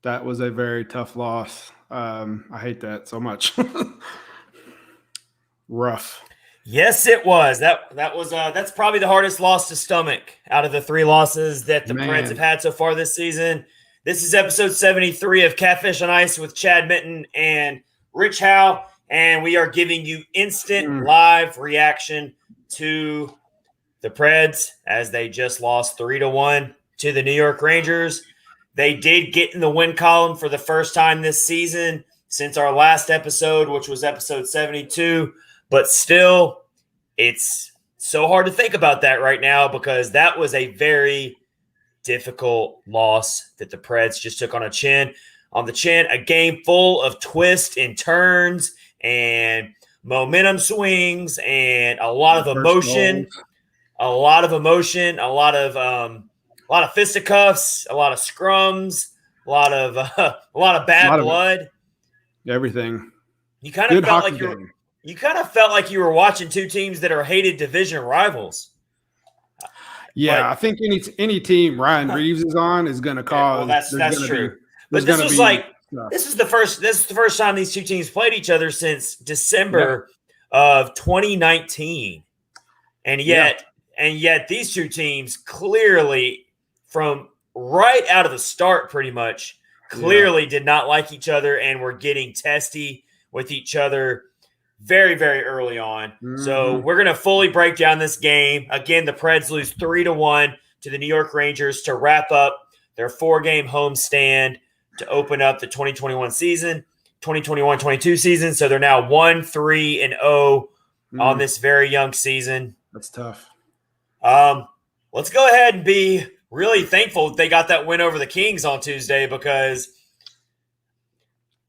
That was a very tough loss. I hate that so much. Rough. Yes, it was. That's probably the hardest loss to stomach out of the 3 losses that the Preds have had so far this season. This is episode 73 of Catfish on Ice with Chad Minton and Rich Howe, and we are giving you instant live reaction to the Preds as they just lost 3-1 to the New York Rangers. They did get in the win column for the first time this season since our last episode, which was episode 72. But still, it's so hard to think about that right now because that was a very difficult loss that the Preds just took on the chin. A game full of twists and turns and momentum swings and a lot of emotion, a lot of fisticuffs, a lot of scrums, a lot of bad blood. Everything. You kind of felt like you kind of felt like you were watching 2 teams that are hated division rivals. Yeah, I think any team Ryan Reeves is on is going to cause. Well, that's true. But this was this is the first time these 2 teams played each other since December of 2019, and yet these 2 teams clearly, from right out of the start, pretty much did not like each other and were getting testy with each other very, very early on. Mm-hmm. So we're going to fully break down this game. Again, the Preds lose 3-1 to the New York Rangers to wrap up their 4-game homestand to open up the 2021 season, 2021-22 season. So they're now 1-3-0 on this very young season. That's tough. Let's go ahead and be really thankful that they got that win over the Kings on Tuesday because –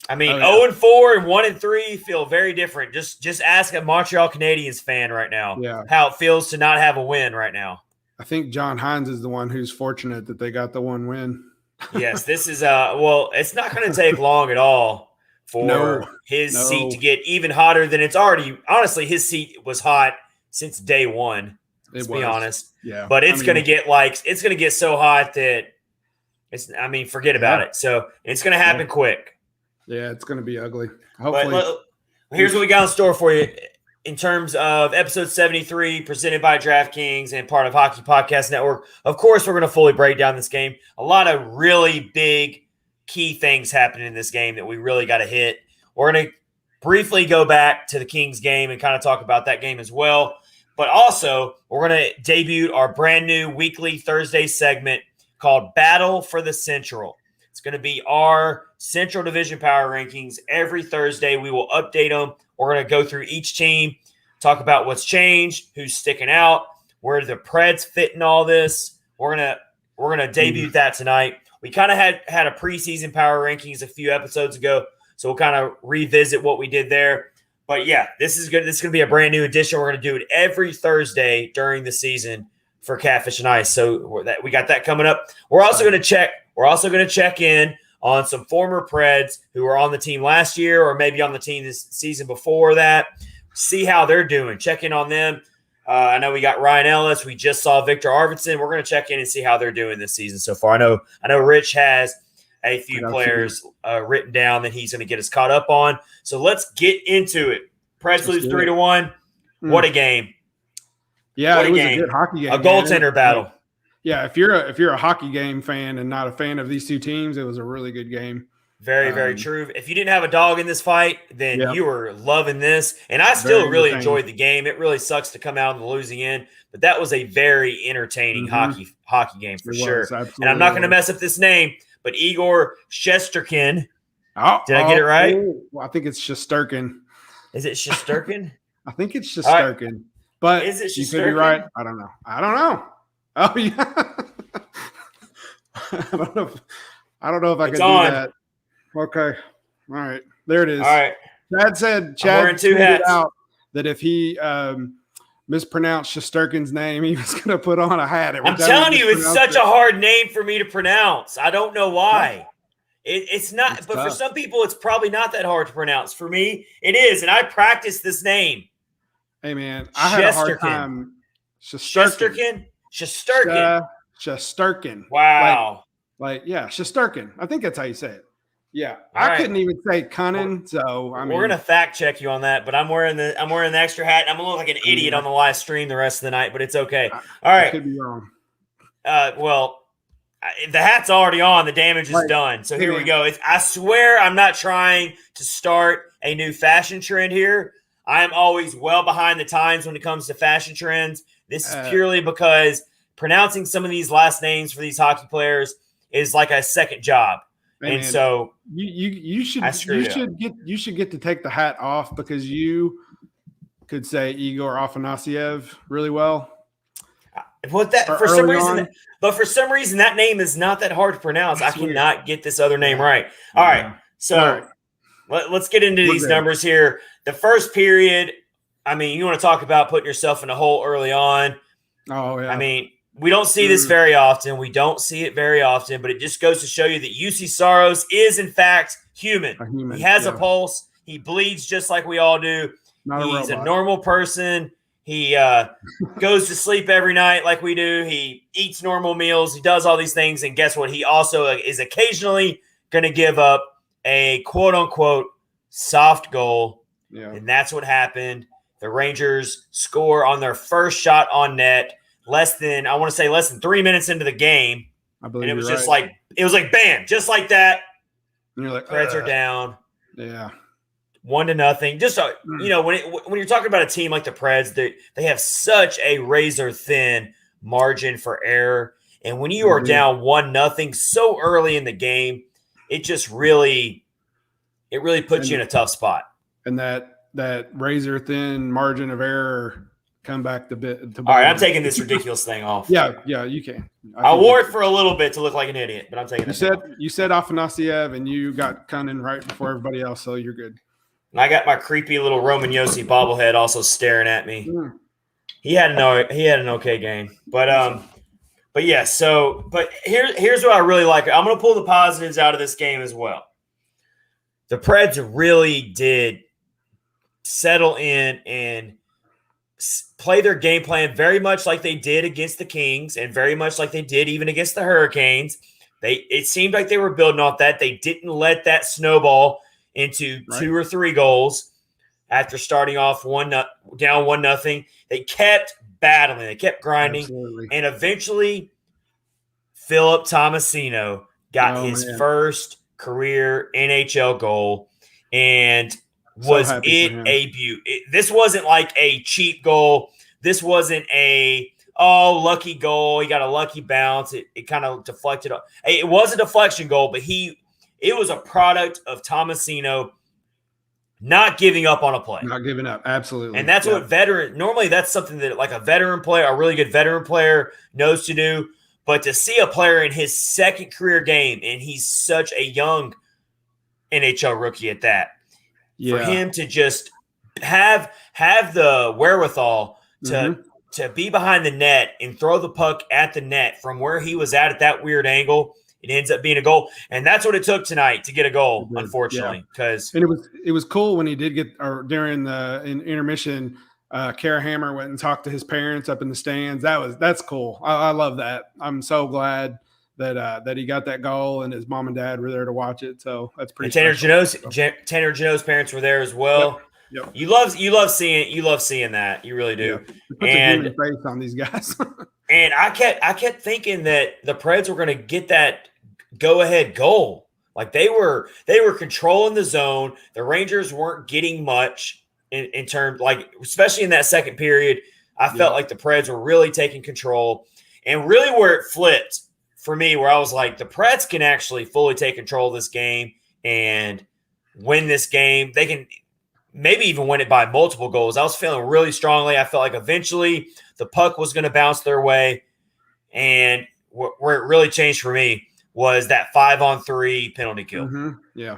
0-4 and 1-3 feel very different. Just ask a Montreal Canadiens fan right now how it feels to not have a win right now. I think John Hines is the one who's fortunate that they got the one win. Yes, this is it's not going to take long at all for his seat to get even hotter than it's already. Honestly, his seat was hot since day one. Let's be honest. Yeah, but it's going to get so hot that forget about it. So it's going to happen quick. Yeah, it's going to be ugly. Hopefully. But here's what we got in store for you in terms of episode 73, presented by DraftKings and part of Hockey Podcast Network. Of course, we're going to fully break down this game. A lot of really big key things happening in this game that we really got to hit. We're going to briefly go back to the Kings game and kind of talk about that game as well. But also, we're going to debut our brand new weekly Thursday segment called Battle for the Central. It's going to be our Central Division Power Rankings. Every Thursday, we will update them. We're going to go through each team, talk about what's changed, who's sticking out, where the Preds fit in all this. We're gonna debut that tonight. We kind of had a preseason Power Rankings a few episodes ago, so we'll kind of revisit what we did there. But yeah, this is good. This is going to be a brand new edition. We're going to do it every Thursday during the season for Catfish and Ice. So we got that coming up. We're also going to check in on some former Preds who were on the team last year or maybe on the team this season before that. See how they're doing. Check in on them. I know we got Ryan Ellis. We just saw Victor Arvidsson. We're going to check in and see how they're doing this season so far. I know Rich has a few players written down that he's going to get us caught up on. So let's get into it. Preds lose 3-1. What a game. Yeah, it was a good hockey game. A goaltender battle. Yeah, if you're a hockey game fan and not a fan of these 2 teams, it was a really good game. Very, very true. If you didn't have a dog in this fight, then you were loving this. And I still really enjoyed the game. It really sucks to come out on the losing end, but that was a very entertaining hockey game for sure. And I'm not going to mess up this name, but Igor Shesterkin. Did I get it right? Well, I think it's Shesterkin. Is it Shesterkin? I think it's Shesterkin. Right. But is it you could be right. I don't know. Oh yeah. I don't know if I can do that. Okay. All right. There it is. All right. Chad tweeted out that if he mispronounced Shesterkin's name, he was going to put on a hat. I'm telling you, it's such a hard name for me to pronounce. I don't know why. It's not, but for some people, it's probably not that hard to pronounce. For me, it is, and I practiced this name. Hey, man, I had a hard time. Shesterkin? Shesterkin. Wow. Like, yeah, Shesterkin. I think that's how you say it. Yeah, I couldn't even say Cunnin. So I mean, we're gonna fact check you on that. But I'm wearing the extra hat. And I'm gonna look like an idiot on the live stream the rest of the night. But it's okay. All right. I could be wrong. Well, the hat's already on. The damage is done. So here we go. I swear I'm not trying to start a new fashion trend here. I am always well behind the times when it comes to fashion trends. This is purely because pronouncing some of these last names for these hockey players is like a second job. Hey, and so you should get to take the hat off because you could say Igor Afanasyev really well. But for some reason that name is not that hard to pronounce. I cannot get this other name right. All right, so let's get into these numbers here. The first period, I mean, you want to talk about putting yourself in a hole early on. Oh yeah. I mean, we don't see this very often. We don't see it very often, but it just goes to show you that UC Saros is, in fact, human. He has a pulse. He bleeds just like we all do. He's a normal person. He goes to sleep every night like we do. He eats normal meals. He does all these things. And guess what? He also is occasionally going to give up a quote-unquote soft goal. Yeah. And that's what happened. The Rangers score on their first shot on net. Less than 3 minutes into the game. I believe it was just like bam, just like that. And you're like, Preds are down. Yeah. 1-0. Just when you're talking about a team like the Preds, they have such a razor thin margin for error. And when you are down 1-0 so early in the game, it just really puts you in a tough spot. And that razor thin margin of error come back to all right, I'm taking this ridiculous thing off. Yeah, you can. I wore it for a little bit to look like an idiot, but I'm taking this off. You said Afanasyev, and you got Cunnin right before everybody else, so you're good. And I got my creepy little Roman Yossi bobblehead also staring at me. He had an okay game, but yeah. So, but here's what I really like. I'm going to pull the positives out of this game as well. The Preds really did settle in and play their game plan very much like they did against the Kings and very much like they did even against the Hurricanes. It seemed like they were building off that. They didn't let that snowball into 2 or 3 goals after starting off down 1-0. They kept battling. They kept grinding. Absolutely. And eventually Philip Tomasino got his first career NHL goal. And was it a beauty? This wasn't like a cheap goal. This wasn't a lucky goal. He got a lucky bounce. It kind of deflected. It was a deflection goal, but it was a product of Tomasino not giving up on a play. Not giving up, absolutely. And that's what normally that's something that like a veteran player, a really good veteran player knows to do. But to see a player in his second career game, and he's such a young NHL rookie at that, for him to just have the wherewithal to be behind the net and throw the puck at the net from where he was at that weird angle, it ends up being a goal. And that's what it took tonight to get a goal, unfortunately. And it was cool when he did get, or during the intermission, Kara Hammer went and talked to his parents up in the stands. That's cool. I love that. I'm so glad that he got that goal and his mom and dad were there to watch it. So that's pretty. And Tanner Jeannot's parents were there as well. Yep. You love seeing that. You really do. It puts a human face on these guys. And I kept thinking that the Preds were going to get that go-ahead goal. Like they were controlling the zone. The Rangers weren't getting much in terms, like especially in that second period. I felt like the Preds were really taking control, and really where it flipped for me, where I was like, the Preds can actually fully take control of this game and win this game. They can maybe even win it by multiple goals. I was feeling really strongly. I felt like eventually the puck was going to bounce their way. And where it really changed for me was that 5-on-3 penalty kill. Mm-hmm. Yeah.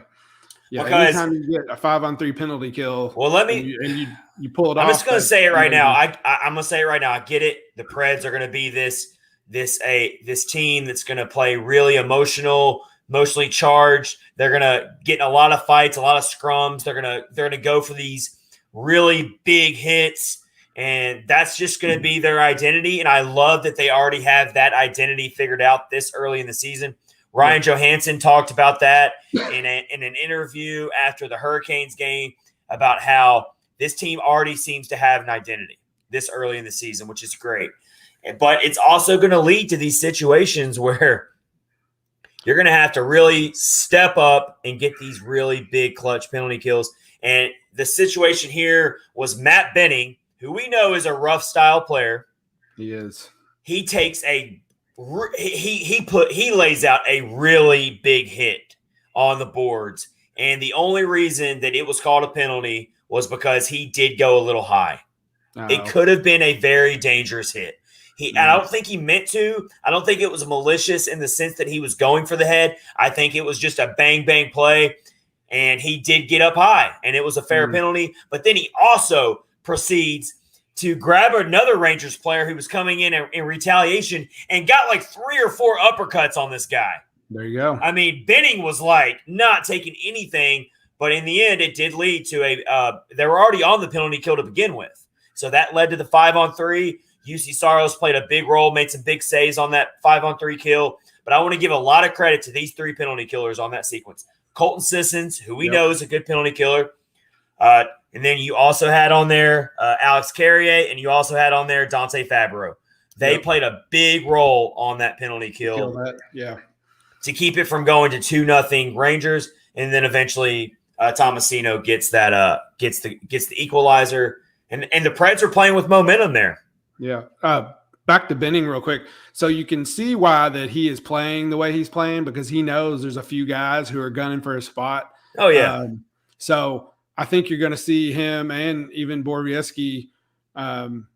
Because anytime you get a 5-on-3 pentility kill, well, you pull it off. I'm just going to say it right now. I'm going to say it right now. I get it. The Preds are going to be this team that's going to play really emotionally charged. They're going to get in a lot of fights, a lot of scrums. They're going to go for these really big hits, and that's just going to be their identity. And I love that they already have that identity figured out this early in the season, Ryan Johansson talked about that in an interview after the Hurricanes game about how this team already seems to have an identity this early in the season, which is great. But it's also going to lead to these situations where you're going to have to really step up and get these really big clutch penalty kills. And the situation here was Matt Benning, who we know is a rough style player. He is. He takes he lays out a really big hit on the boards. And the only reason that it was called a penalty was because he did go a little high. Oh. It could have been a very dangerous hit. I don't think he meant to. I don't think it was malicious in the sense that he was going for the head. I think it was just a bang, bang play. And he did get up high, and it was a fair penalty. But then he also proceeds to grab another Rangers player who was coming in retaliation and got like 3 or 4 uppercuts on this guy. There you go. I mean, Benning was like not taking anything, but in the end, it did lead to they were already on the penalty kill to begin with. So that led to the 5-on-3. UC Saros played a big role, made some big saves on that 5-on-3 kill. But I want to give a lot of credit to these 3 penalty killers on that sequence. Colton Sissons, who we know is a good penalty killer. And then you also had on there Alex Carrier, and you also had on there Dante Fabro. They played a big role on that penalty kill. To keep it from going to 2-0 Rangers, and then eventually Tomasino gets that gets the equalizer, and the Preds are playing with momentum there. Yeah. Back to Benning real quick. So you can see why that he is playing the way he's playing, because he knows there's a few guys who are gunning for his spot. Oh, yeah. So I think you're going to see him and even Borowiecki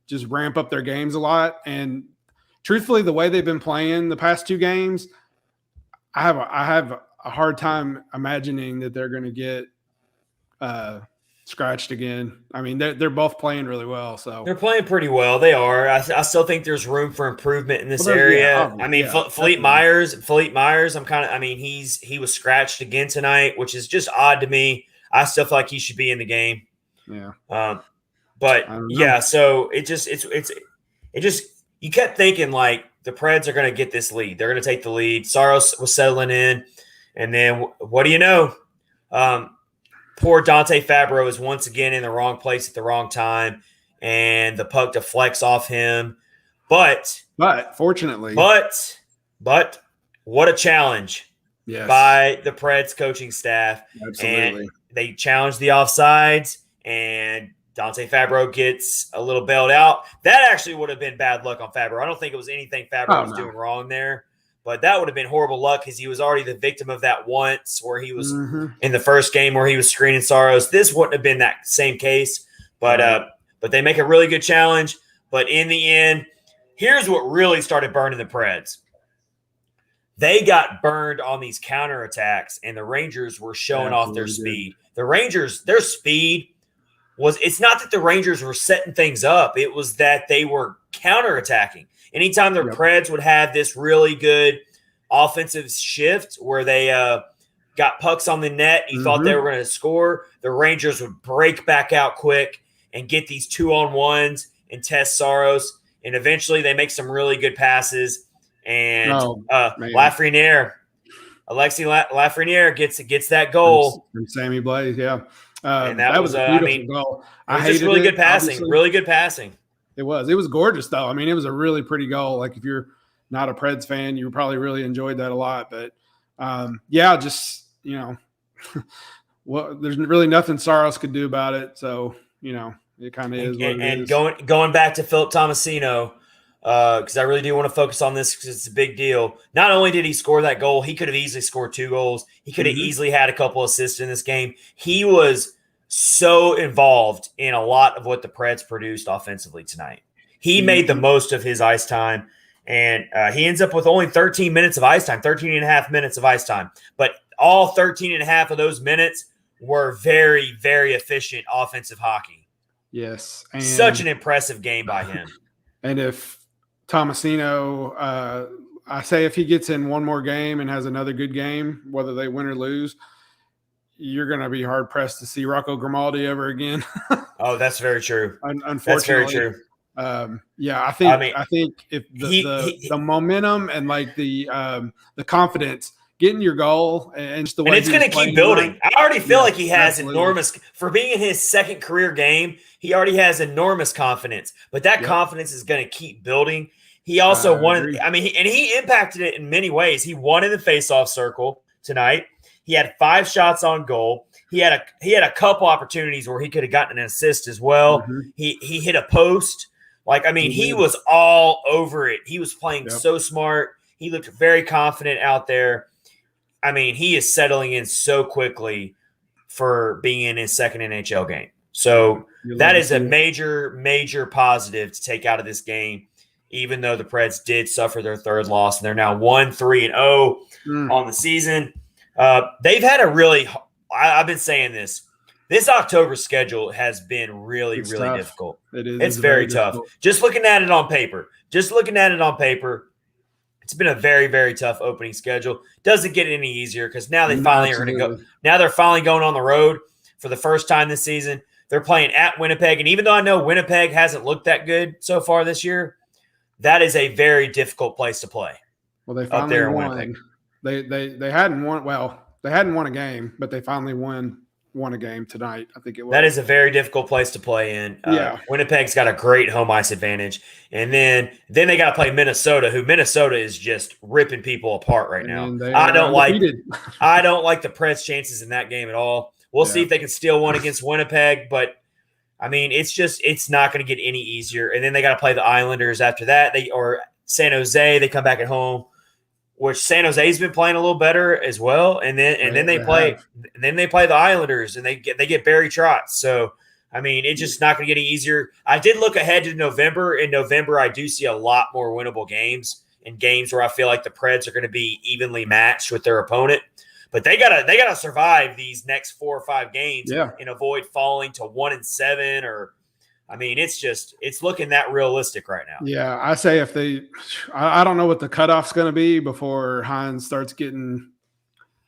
just ramp up their games a lot. And truthfully, the way they've been playing the past 2 games, I have a hard time imagining that they're going to get scratched again. I mean, they're both playing really well. So they're playing pretty well. They are. I still think there's room for improvement in this area. I mean, Philippe Myers. He was scratched again tonight, which is just odd to me. I still feel like he should be in the game. Yeah. But yeah, so it just you kept thinking like the Preds are going to get this lead. They're going to take the lead. Saros was settling in, and then what do you know? Poor Dante Fabro is once again in the wrong place at the wrong time, and the puck deflects off him. But fortunately, but what a challenge by the Preds coaching staff. Absolutely. And they challenged the offsides, and Dante Fabro gets a little bailed out. That actually would have been bad luck on Fabro. I don't think it was anything Fabro was doing wrong there. But that would have been horrible luck because he was already the victim of that once where he was in the first game where he was screening Saros. This wouldn't have been that same case, but they make a really good challenge. But in the end, here's what really started burning the Preds. They got burned on these counterattacks, and the Rangers were showing off their speed. The Rangers, their speed it's not that the Rangers were setting things up. It was that they were counterattacking. Anytime the Preds would have this really good offensive shift where they got pucks on the net, you thought they were going to score, the Rangers would break back out quick and get these 2-on-1s and test Saros. And eventually they make some really good passes. And Lafreniere, Alexis Lafreniere gets that goal. From Sammy Blaze, and that was a beautiful goal. It was just really good passing, obviously. Really good passing. It was gorgeous, though. I mean, it was a really pretty goal. Like, if you're not a Preds fan, you probably really enjoyed that a lot. But, just, well, there's really nothing Saros could do about it. So, it kind of is what it is. And going back to Philip Tomasino, because I really do want to focus on this because it's a big deal. Not only did he score that goal, he could have easily scored 2 goals. He could have easily had a couple assists in this game. He was so involved in a lot of what the Preds produced offensively tonight. He made the most of his ice time, and he ends up with only 13 minutes of ice time, 13 and a half minutes of ice time. But all 13 and a half of those minutes were very, very efficient offensive hockey. Yes. And such an impressive game by him. And if Tomasino, I say if he gets in one more game and has another good game, whether they win or lose, you're going to be hard pressed to see Rocco Grimaldi ever again. Oh, that's very true. Unfortunately, that's very true. I think if the momentum and like the confidence getting your goal and just the way and it's going to keep building. I already feel like he has enormous for being in his second career game. He already has enormous confidence, but that confidence is going to keep building. He also won. I mean, and he impacted it in many ways. He won in the faceoff circle tonight. He had 5 shots on goal. He had a couple opportunities where he could have gotten an assist as well. He hit a post. Like, I mean, he was all over it. He was playing so smart. He looked very confident out there. I mean, he is settling in so quickly for being in his second NHL game. So that is a major, major positive to take out of this game, even though the Preds did suffer their third loss, and they're now 1-3-0 on the season. They've had a really – I've been saying this. This October schedule has been really difficult. It is. It's very tough. Just looking at it on paper. It's been a very, very tough opening schedule. Doesn't get any easier because now they finally are going to go. Now they're finally going on the road for the first time this season. They're playing at Winnipeg, and even though I know Winnipeg hasn't looked that good so far this year, that is a very difficult place to play. Well, they finally won. They hadn't won. Well, they hadn't won a game, but they finally won a game tonight. I think it was. That is a very difficult place to play in. Winnipeg's got a great home ice advantage, and then they got to play Minnesota, who Minnesota is just ripping people apart right now. I don't like the Preds' chances in that game at all. We'll see if they can steal one against Winnipeg, but I mean, it's not going to get any easier. And then they got to play the Islanders after that. Or San Jose. They come back at home, which San Jose's been playing a little better as well. And then they play the Islanders, and they get Barry Trotz. So I mean, it's just not going to get any easier. I did look ahead to November. In November, I do see a lot more winnable games and games where I feel like the Preds are going to be evenly matched with their opponent. But they gotta survive these next 4 or 5 games and avoid falling to 1-7 or. I mean, it's looking that realistic right now. Yeah, I say I don't know what the cutoff's going to be before Hines starts getting,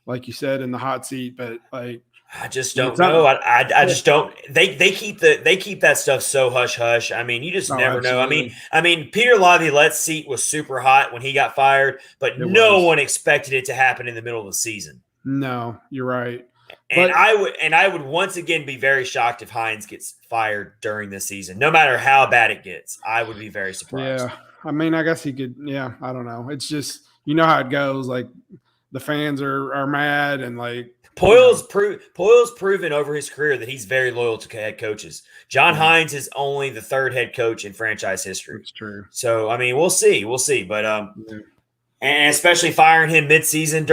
like you said, in the hot seat. But like, I just don't know. I just don't. They keep that stuff so hush hush. I mean, you just never know. I mean, Peter Laviolette's seat was super hot when he got fired, but no one expected it to happen in the middle of the season. No, you're right. And I would once again be very shocked if Hines gets fired during this season. No matter how bad it gets, I would be very surprised. Yeah, I mean, I guess he could. Yeah, I don't know. It's just how it goes. Like the fans are mad, and like Poyle's proven over his career that he's very loyal to head coaches. John Hines is only the 3rd head coach in franchise history. That's true. So I mean, we'll see. But and especially firing him midseason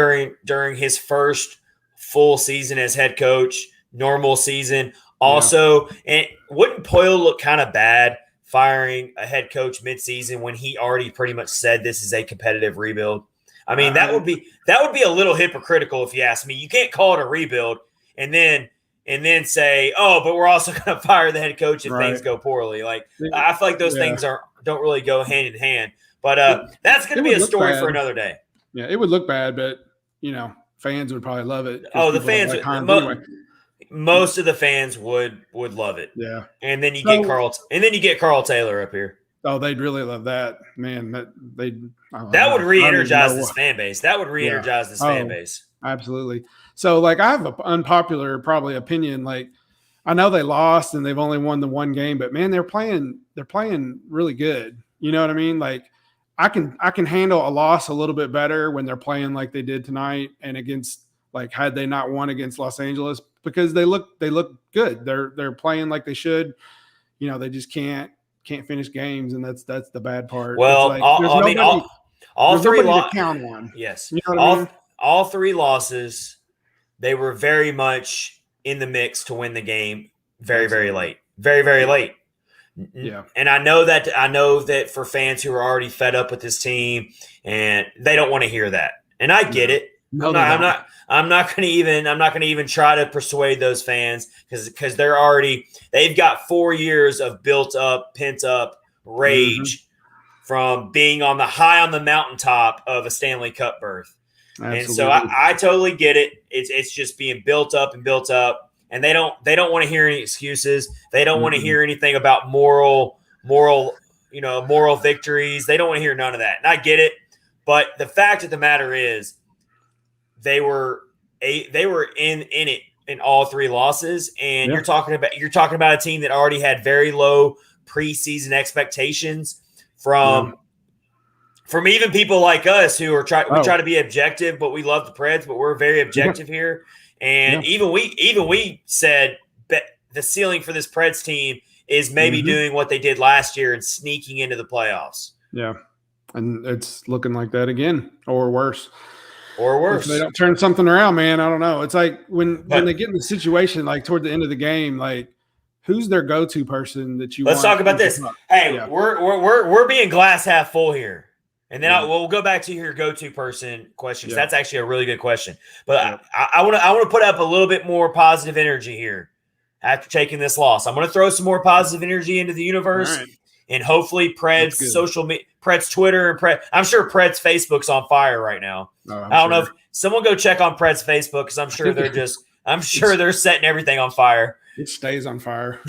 during his first full season as head coach, normal season. Also, and wouldn't Poyle look kind of bad firing a head coach midseason when he already pretty much said this is a competitive rebuild? I mean, that would be a little hypocritical if you ask me. You can't call it a rebuild and then say, oh, but we're also going to fire the head coach if things go poorly. Like I feel like those things don't really go hand in hand. But that's going to be a story for another day. Yeah, it would look bad, but fans would probably love it. Oh, the fans most of the fans would love it. Yeah. And then you get Carl Taylor up here. Oh, they'd really love that. Man, that would re-energize this fan base. That would re-energize this fan base. Absolutely. So like I have an unpopular probably opinion. Like I know they lost and they've only won the one game, but man, they're playing really good. You know what I mean? Like I can handle a loss a little bit better when they're playing like they did tonight and against like had they not won against Los Angeles because they look good. They're playing like they should. They just can't finish games, and that's the bad part. Well, all 3 losses. Count one. Yes, all 3 losses. They were very much in the mix to win the game. Very, very late. Very, very late. Yeah, and I know that for fans who are already fed up with this team, and they don't want to hear that, and I get it. No, I'm not going to even try to persuade those fans because they've got 4 years of built up, pent up rage from being on the mountaintop of a Stanley Cup berth. Absolutely. And so I totally get it. It's just being built up, and they don't want to hear any excuses. They don't want to hear anything about moral victories. They don't want to hear none of that. And I get it. But the fact of the matter is, they were in it in all 3 losses, and Yeah. you're talking about a team that already had very low preseason expectations from even people like us who are we try to be objective, but we love the Preds, but we're very objective here. And even we said the ceiling for this Preds team is maybe doing what they did last year and sneaking into the playoffs. Yeah. And it's looking like that again, or worse. If they don't turn something around, man, I don't know. It's like when they get in the situation, like toward the end of the game, like who's their go-to person that you Let's talk about this. Hey, we're being glass half full here. And then we'll go back to your go-to person question. That's actually a really good question. But I want to put up a little bit more positive energy here after taking this loss. I'm going to throw some more positive energy into the universe. And hopefully Preds social media, Preds Twitter, and I'm sure Preds Facebook's on fire right now. I don't know if someone go check on Preds Facebook, because I'm sure they're setting everything on fire. It stays on fire.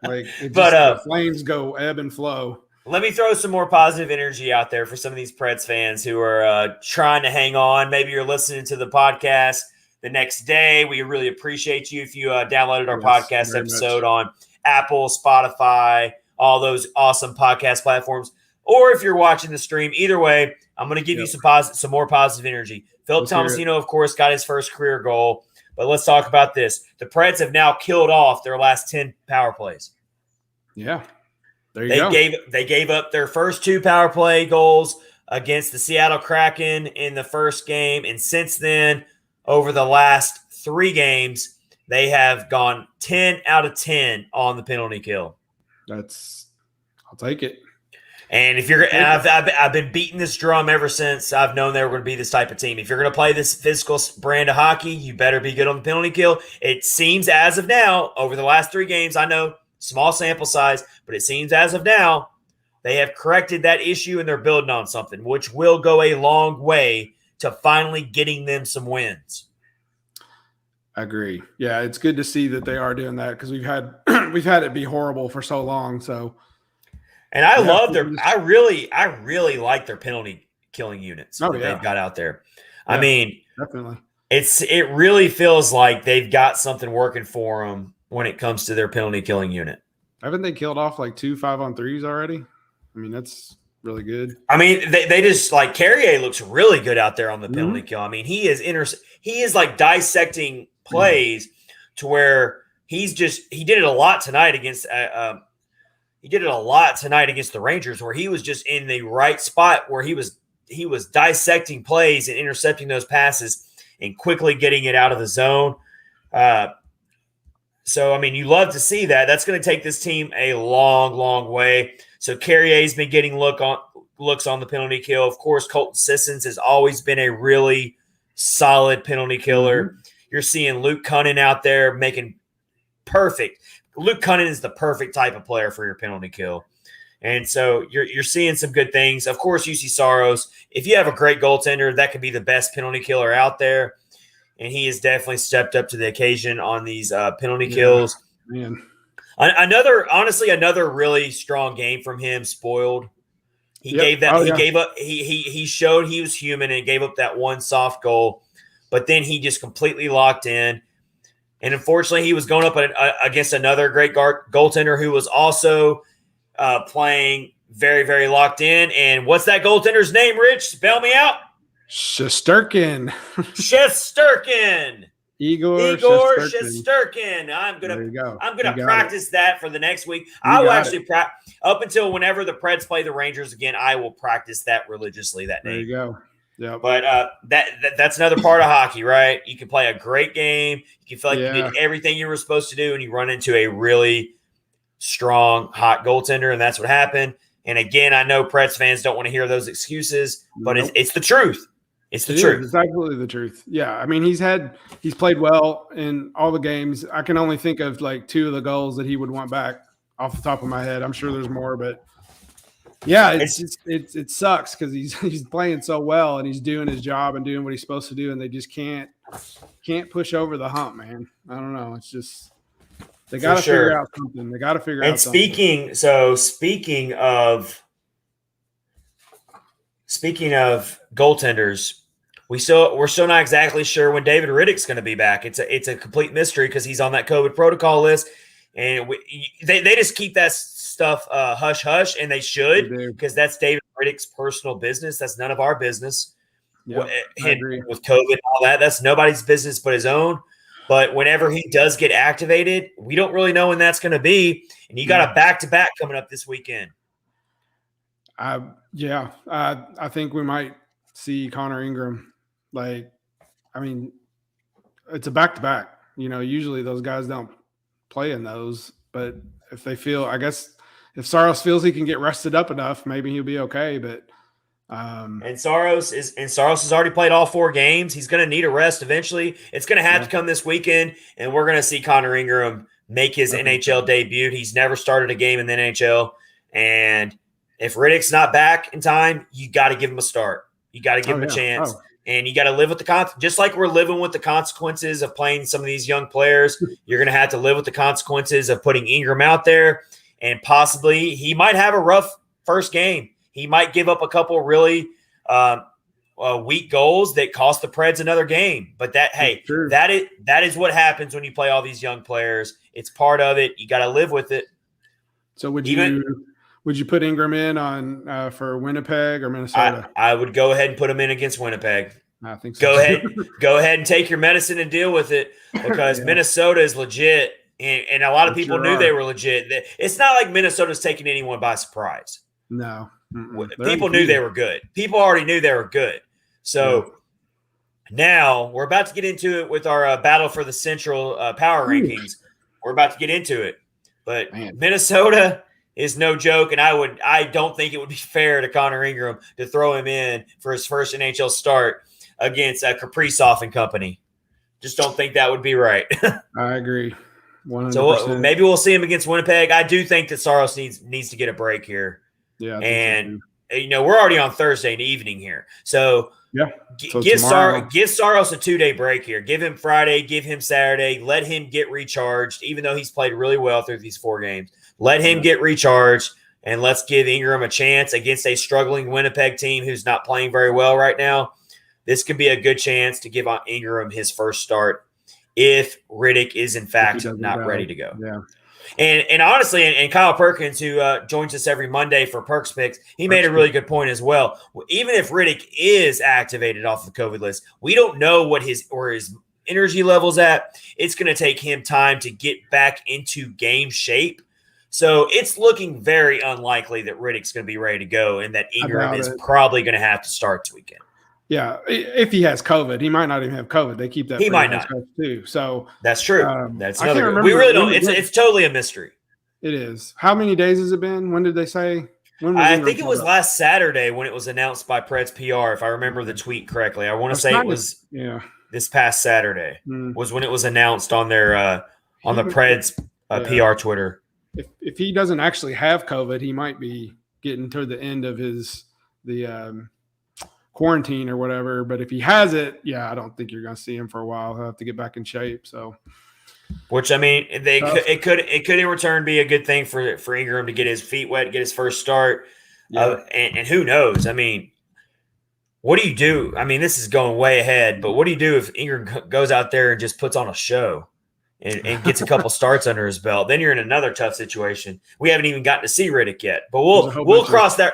The flames go ebb and flow. Let me throw some more positive energy out there for some of these Preds fans who are trying to hang on. Maybe you're listening to the podcast the next day. We really appreciate you if you downloaded our podcast episode on Apple, Spotify, all those awesome podcast platforms, or if you're watching the stream. Either way, I'm going to give you some more positive energy. Philip Tomasino, of course, got his first career goal, but let's talk about this. The Preds have now killed off their last 10 power plays. Yeah, there you go. They gave up their first 2 power play goals against the Seattle Kraken in the first game, and since then, over the last 3 games, they have gone 10 out of 10 on the penalty kill. I'll take it. And if you're, I've been beating this drum ever since I've known they were going to be this type of team. If you're going to play this physical brand of hockey, you better be good on the penalty kill. It seems as of now, over the last 3 games, I know small sample size, but it seems as of now, they have corrected that issue and they're building on something, which will go a long way to finally getting them some wins. I agree. Yeah, it's good to see that they are doing that, because we've had it be horrible for so long. So, and I love I really like their penalty killing units that they've got out there. Yeah, I mean, definitely. It really feels like they've got something working for them when it comes to their penalty killing unit. Haven't they killed off like 2 5-on-3s already? I mean, that's really good. I mean, they just like Carrier looks really good out there on the penalty kill. I mean, he is like dissecting plays to where he did it a lot tonight against the Rangers, where he was just in the right spot where he was dissecting plays and intercepting those passes and quickly getting it out of the zone. So I mean, you love to see that. That's going to take this team a long, long way. So Carrier's been getting looks on the penalty kill. Of course, Colton Sissons has always been a really solid penalty killer. You're seeing Luke Cunnin out there making perfect. Luke Cunnin is the perfect type of player for your penalty kill. And so you're seeing some good things. Of course, UC Saros, if you have a great goaltender, that could be the best penalty killer out there. And he has definitely stepped up to the occasion on these penalty kills. Man. Another really strong game from him. Spoiled. He showed he was human and gave up that one soft goal. But then he just completely locked in. And unfortunately, he was going up against another great goaltender who was also playing very, very locked in. And what's that goaltender's name, Rich? Spell me out. Shesterkin. Igor Shesterkin. I'm gonna practice that for the next week. I will actually up until whenever the Preds play the Rangers again. I will practice that religiously that name. There you go. Yeah, but that's another part of hockey, right? You can play a great game. You can feel like you did everything you were supposed to do, and you run into a really strong, hot goaltender, and that's what happened. And again, I know Preds fans don't want to hear those excuses, but it's the truth. It's the truth. It's absolutely the truth. Yeah, I mean, he's played well in all the games. I can only think of like 2 of the goals that he would want back off the top of my head. I'm sure there's more, but. Yeah, it sucks because he's playing so well and he's doing his job and doing what he's supposed to do, and they just can't push over the hump, man. I don't know. It's just they got to figure out something. They got to figure out something. Speaking of goaltenders, we're still not exactly sure when David Riddick's going to be back. It's a complete mystery because he's on that COVID protocol list, and they just keep that stuff hush hush, and they should, because that's David Riddick's personal business. That's none of our business. Yeah, I agree. With COVID and all that, that's nobody's business but his own. But whenever he does get activated, we don't really know when that's going to be. And you got a back-to-back coming up this weekend. I think we might see Connor Ingram. It's a back-to-back. Usually those guys don't play in those. But if they feel, I guess, if Saros feels he can get rested up enough, maybe he'll be okay. But and Saros has already played all 4 games. He's going to need a rest eventually. It's going to have to come this weekend, and we're going to see Connor Ingram make his NHL debut. He's never started a game in the NHL, and if Riddick's not back in time, you got to give him a start. You got to give him a chance, and you got to live with just like we're living with the consequences of playing some of these young players. You're going to have to live with the consequences of putting Ingram out there, and possibly he might have a rough first game. He might give up a couple really weak goals that cost the Preds another game. But that is what happens when you play all these young players. It's part of it. You got to live with it. So would you put Ingram in on for Winnipeg or Minnesota? I would go ahead and put him in against Winnipeg. I think so. Go ahead and take your medicine and deal with it, because Minnesota is legit, and a lot of people knew they were legit. It's not like Minnesota's taking anyone by surprise. No. People knew they were good. People already knew they were good. So now we're about to get into it with our battle for the Central power rankings. We're about to get into it. But Minnesota is no joke, and I don't think it would be fair to Connor Ingram to throw him in for his first NHL start against Kaprizov and company. Just don't think that would be right. I agree. 100%. So maybe we'll see him against Winnipeg. I do think that Saros needs to get a break here. Yeah, and we're already on Thursday evening here, so give Saros a 2-day break here. Give him Friday, give him Saturday. Let him get recharged, even though he's played really well through these 4 games. Let him get recharged, and let's give Ingram a chance against a struggling Winnipeg team who's not playing very well right now. This could be a good chance to give Ingram his first start if Riddick is in fact not ready to go. Yeah. And honestly, and Kyle Perkins, who joins us every Monday for Perks Picks, he made a really good point as well. Even if Riddick is activated off the COVID list, we don't know what his energy level's at. It's going to take him time to get back into game shape. So it's looking very unlikely that Riddick's going to be ready to go, and that Ingram is probably going to have to start this weekend. Yeah, if he has COVID, he might not even have COVID. They keep that. He might not too. So that's true. That's another. We really don't. It's totally a mystery. It is. How many days has it been? When did they say? I think it was last Saturday when it was announced by Preds PR, if I remember the tweet correctly. I want to say it was this past Saturday was when it was announced on their on the Preds PR Twitter. If he doesn't actually have COVID, he might be getting to the end of the quarantine or whatever. But if he has it, I don't think you're going to see him for a while. He'll have to get back in shape. So, which I mean, it could in return be a good thing for Ingram to get his feet wet, get his first start. And who knows? I mean, what do you do? I mean, this is going way ahead, but what do you do if Ingram goes out there and just puts on a show and gets a couple starts under his belt? Then you're in another tough situation. We haven't even gotten to see Riddick yet, but we'll cross that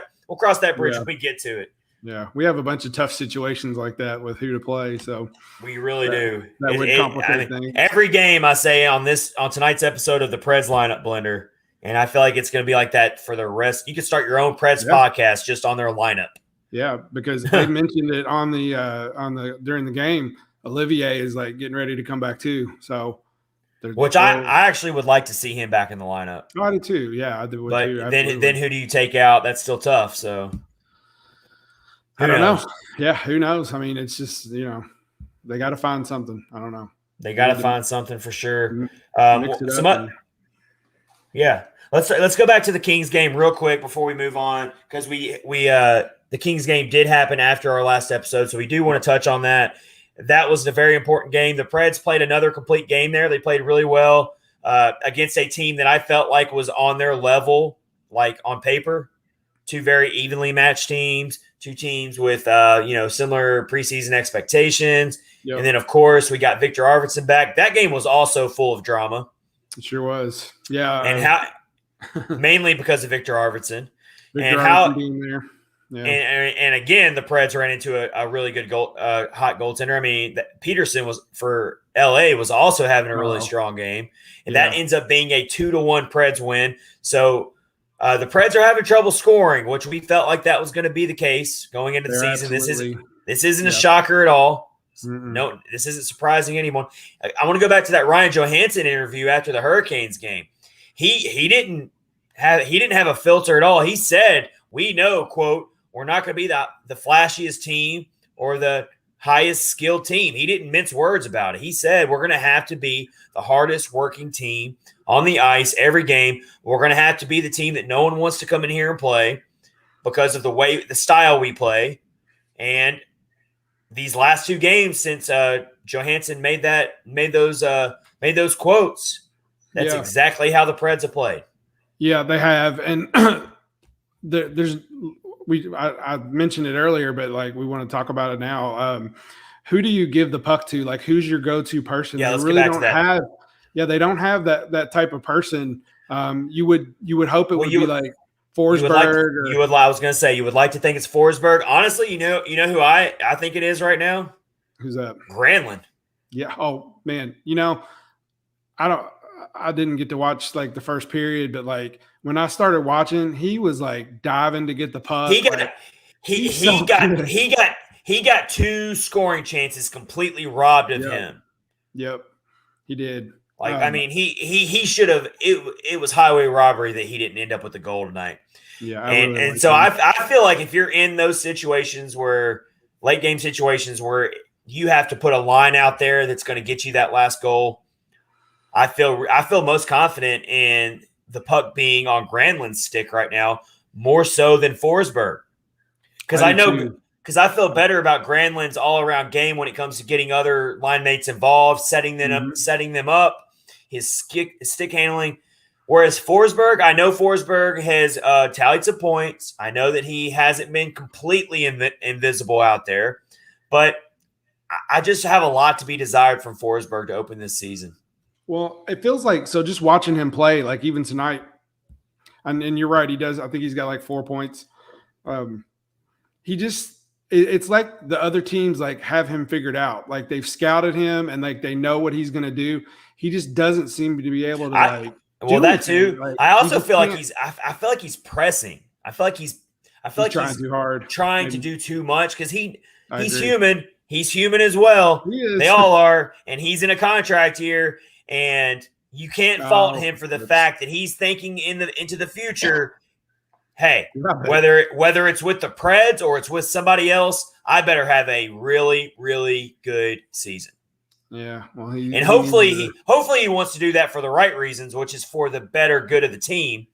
bridge when we get to it. Yeah, we have a bunch of tough situations like that with who to play. So we really do. That would complicate things. Every game I say on tonight's episode of the Preds Lineup Blender, and I feel like it's going to be like that for the rest. You can start your own Preds podcast just on their lineup. Yeah, because they mentioned it on the during the game. Olivier is like getting ready to come back too. So, I actually would like to see him back in the lineup. I do too. Yeah, I do. But then who do you take out? That's still tough. So. I don't know. Yeah, who knows? I mean, it's just, they got to find something. I don't know. They got to find something for sure. Let's go back to the Kings game real quick before we move on, because the Kings game did happen after our last episode, so we do want to touch on that. That was a very important game. The Preds played another complete game there. They played really well against a team that I felt like was on their level, like on paper, two very evenly matched teams, two teams with similar preseason expectations. Yep. And then, of course, we got Victor Arvidsson back. That game was also full of drama. It sure was. Yeah. And mainly because of Victor Arvidsson. Victor Arvidsson being there. Yeah. And again, the Preds ran into a really good hot goaltender. I mean, Peterson was for LA was also having a really strong game, and that ends up being a 2-1 Preds win. So the Preds are having trouble scoring, which we felt like that was going to be the case going into the season. Absolutely. This isn't a shocker at all. Mm-mm. No, this isn't surprising anyone. I want to go back to that Ryan Johansson interview after the Hurricanes game. He didn't have a filter at all. He said, "We know, quote, we're not going to be the flashiest team or the highest skilled team." He didn't mince words about it. He said, we're going to have to be the hardest working team on the ice every game. We're going to have to be the team that no one wants to come in here and play because of the style we play. And these last two games since Johansson made those quotes, that's exactly how the Preds have played. Yeah, they have. And I mentioned it earlier, but like we want to talk about it now. Who do you give the puck to? Like, who's your go-to person? Yeah, let's get back to that. They don't have that type of person. You would hope it would be like Forsberg. I was going to say you would like to think it's Forsberg. Honestly, you know who I think it is right now. Who's that? Granlund. Yeah. Oh man. I didn't get to watch like the first period, but like when I started watching, he was like diving to get the puck. He got two scoring chances completely robbed of him. Yep, he did. Like I mean, he should have. It was highway robbery that he didn't end up with the goal tonight. Yeah, I feel like if you're in those situations where late game situations where you have to put a line out there that's going to get you that last goal. I feel most confident in the puck being on Granlund's stick right now, more so than Forsberg. Because I feel better about Granlund's all-around game when it comes to getting other line mates involved, setting them up, his stick handling. Whereas Forsberg, I know Forsberg has tallied some points. I know that he hasn't been completely invisible out there, but I just have a lot to be desired from Forsberg to open this season. Well, it feels like just watching him play, like even tonight, and you're right, he does. I think he's got like 4 points. It's like the other teams like have him figured out. Like they've scouted him and like they know what he's going to do. He just doesn't seem to be able to that too. Like, I also feel like I feel like he's pressing. I feel like he's trying too hard, trying to do too much because he's human. He's human as well. They all are, and he's in a contract here. And you can't fault him for the fact that he's thinking into the future. Hey, whether it's with the Preds or it's with somebody else, I better have a really, really good season. Yeah, well, hopefully he wants to do that for the right reasons, which is for the better good of the team.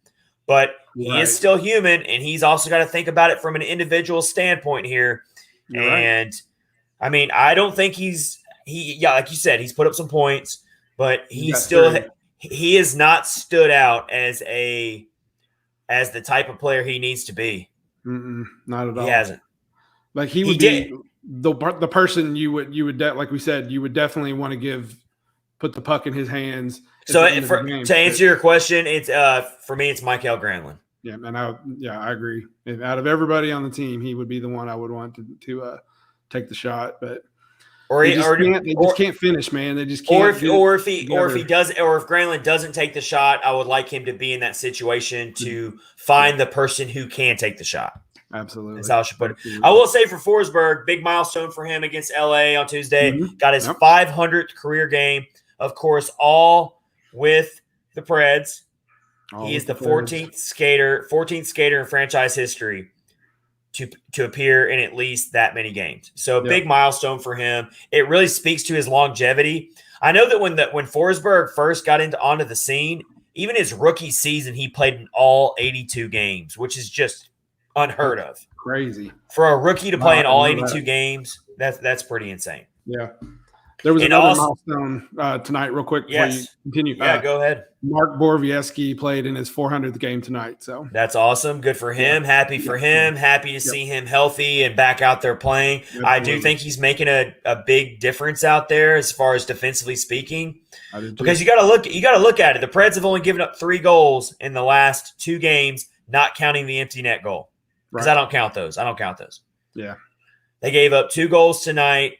But he is still human, and he's also got to think about it from an individual standpoint here. And I mean, I don't think like you said, he's put up some points. But he has not stood out as the type of player he needs to be. Not at all. He hasn't. Like he would be the person you would like we said, you would definitely want to put the puck in his hands. So to answer your question, it's for me, it's Mikael Granlund. Yeah, and I agree. And out of everybody on the team, he would be the one I would want to take the shot, but. They just can't finish, man. They just can't. Or if Granlund doesn't take the shot, I would like him to be in that situation to find the person who can take the shot. Absolutely, that's how I should put it. I will say for Forsberg, big milestone for him against LA on Tuesday. Got his 500th career game, of course, all with the Preds. He is the 14th skater in franchise history to appear in at least that many games. So a big milestone for him. It really speaks to his longevity. I know that when Forsberg first got onto the scene, even his rookie season, he played in all 82 games, which is just unheard of. Crazy. For a rookie to play in all 82 games, that's pretty insane. Yeah. There was And another also, milestone tonight, real quick before you yes, continue. yeah, go ahead. Mark Borowiecki played in his 400th game tonight. So That's awesome. Good for him. yeah. Happy for him. Happy to see him healthy and back out there playing. Absolutely. I do think he's making a big difference out there as far as defensively speaking. I do too. Because you got to look at it. The Preds have only given up 3 goals in the last 2 games, not counting the empty net goal. Because I don't count those. Yeah. They gave up 2 goals tonight,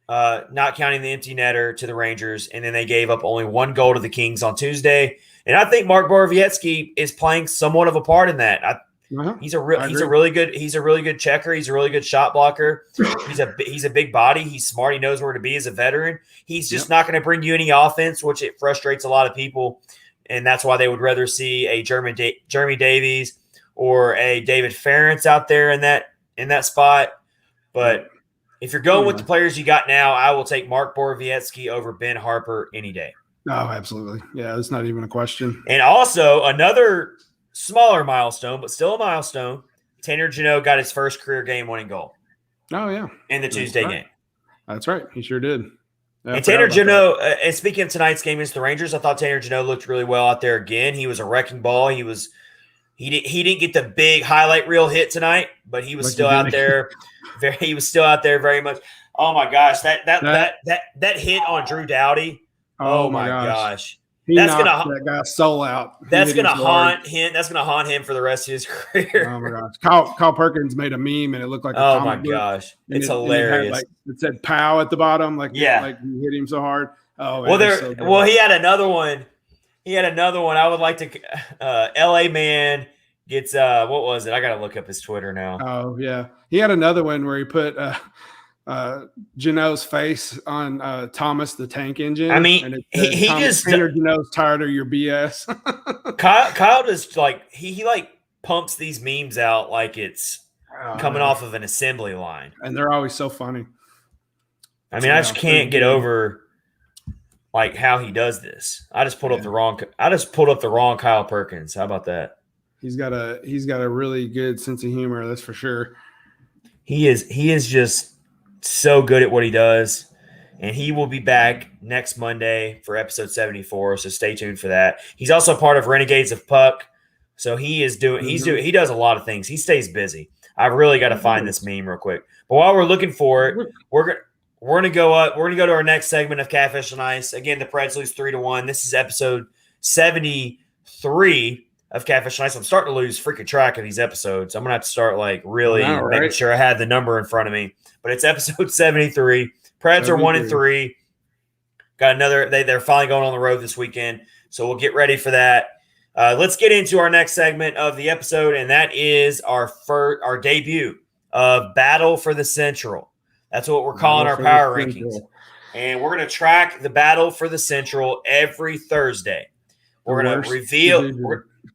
not counting the empty netter to the Rangers, and then they gave up only 1 goal to the Kings on Tuesday. And I think Mark Borowiecki is playing somewhat of a part in that. He's a really good checker. He's a really good shot blocker. He's a big body. He's smart. He knows where to be as a veteran. He's just not going to bring you any offense, which it frustrates a lot of people, and that's why they would rather see a Jeremy Davies or a David Ferentz out there in that spot. But if you're going with the players you got now, I will take Mark Borowiecki over Ben Harper any day. Oh, absolutely. Yeah, that's not even a question. And also another smaller milestone, but still a milestone. Tanner Jeannot got his first career game-winning goal. Oh, yeah. In the Tuesday game. That's right. He sure did. And Tanner Jeannot, and speaking of tonight's game against the Rangers, I thought Tanner Jeannot looked really well out there again. He was a wrecking ball. He didn't get the big highlight reel hit tonight, but he was still out there. He was still out there very much. Oh my gosh, that hit on Drew Doughty. Oh my gosh. That's gonna that guy's soul out. That's gonna haunt him. That's gonna haunt him for the rest of his career. Oh my gosh. Kyle Perkins made a meme and it looked like oh my gosh. It's hilarious. It said "pow" at the bottom, like he hit him so hard. Oh man, well, he had another one. I would like to LA Man gets what was it? I gotta look up his Twitter now. Oh yeah. He had another one where he put Jeannot's face on Thomas the Tank Engine. I mean, he just Jeannot's tired of your BS. Kyle just like he pumps these memes out like it's coming off of an assembly line, and they're always so funny. I mean, I just can't get over like how he does this. I just pulled up the wrong Kyle Perkins. How about that? He's got a really good sense of humor, that's for sure. He is just so good at what he does, and he will be back next Monday for episode 74. So stay tuned for that. He's also part of Renegades of Puck, so he does a lot of things. He stays busy. I really got to find this meme real quick. But while we're looking for it, we're gonna go up. We're gonna go to our next segment of Catfish on Ice. Again, the Preds lose 3-1. This is episode 73 of Catfish on Ice. I'm starting to lose freaking track of these episodes. I'm gonna have to start making sure I had the number in front of me. But it's episode 73. Preds are 1-3. Got another. They're finally going on the road this weekend, so we'll get ready for that. Let's get into our next segment of the episode, and that is our debut of Battle for the Central. That's what we're calling our power rankings, and we're going to track the Battle for the Central every Thursday. We're going to reveal.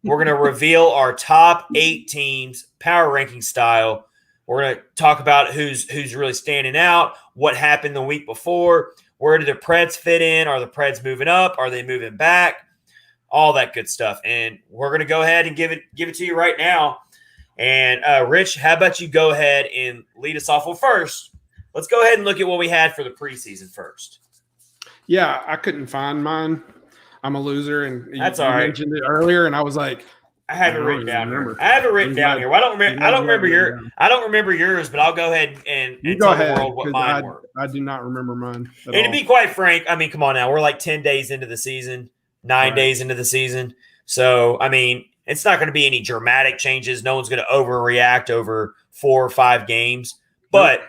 We're going to reveal our top 8 teams power ranking style. We're going to talk about who's really standing out, what happened the week before, where do the Preds fit in? Are the Preds moving up? Are they moving back? All that good stuff. And we're going to go ahead and give it to you right now. And Rich, how about you go ahead and lead us off? Well, first, let's go ahead and look at what we had for the preseason first. Yeah, I couldn't find mine. I'm a loser, and that's you all right. mentioned it earlier, and I was like, I have it written down here. I have it written down here. Well, I don't remember yours, but I'll go ahead and tell the world what mine were. I do not remember mine. And to be quite frank, I mean, come on now, we're like 10 days into the season, 9 days into the season. So, I mean, it's not going to be any dramatic changes. No one's going to overreact over 4 or 5 games, but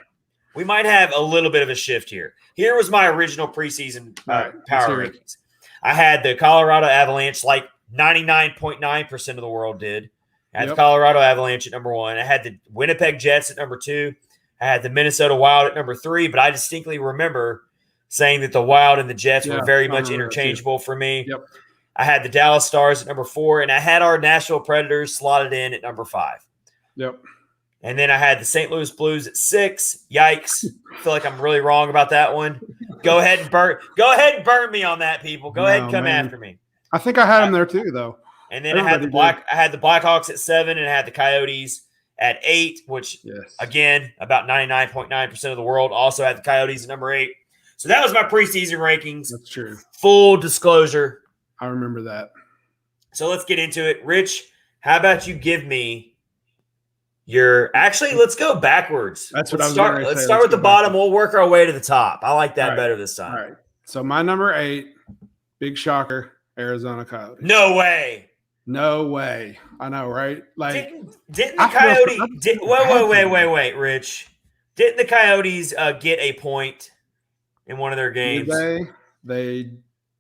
we might have a little bit of a shift here. Here was my original preseason power rankings. I had the Colorado Avalanche, like 99.9% of the world did. I had the Colorado Avalanche at number 1. I had the Winnipeg Jets at number 2. I had the Minnesota Wild at number 3, but I distinctly remember saying that the Wild and the Jets were very much interchangeable for me. Yep. I had the Dallas Stars at number 4, and I had our Nashville Predators slotted in at number 5. Yep. And then I had the St. Louis Blues at 6. Yikes. I feel like I'm really wrong about that one. Go ahead and burn me on that, people. Go ahead and come after me. I think I had them there too, though. And then I had the Blackhawks at 7, and I had the Coyotes at 8, which again, about 99.9% of the world also had the Coyotes at number 8. So that was my preseason rankings. That's true. Full disclosure. I remember that. So let's get into it. Rich, how about you give me your – actually, let's go backwards. That's what let's I was going to say. Let's start with the bottom. We'll work our way to the top. I like that better this time. All right. So my number 8, big shocker, Arizona Coyotes. No way. No way. I know, right? Like, didn't the Coyotes – wait, Rich. Didn't the Coyotes get a point in one of their games? Did they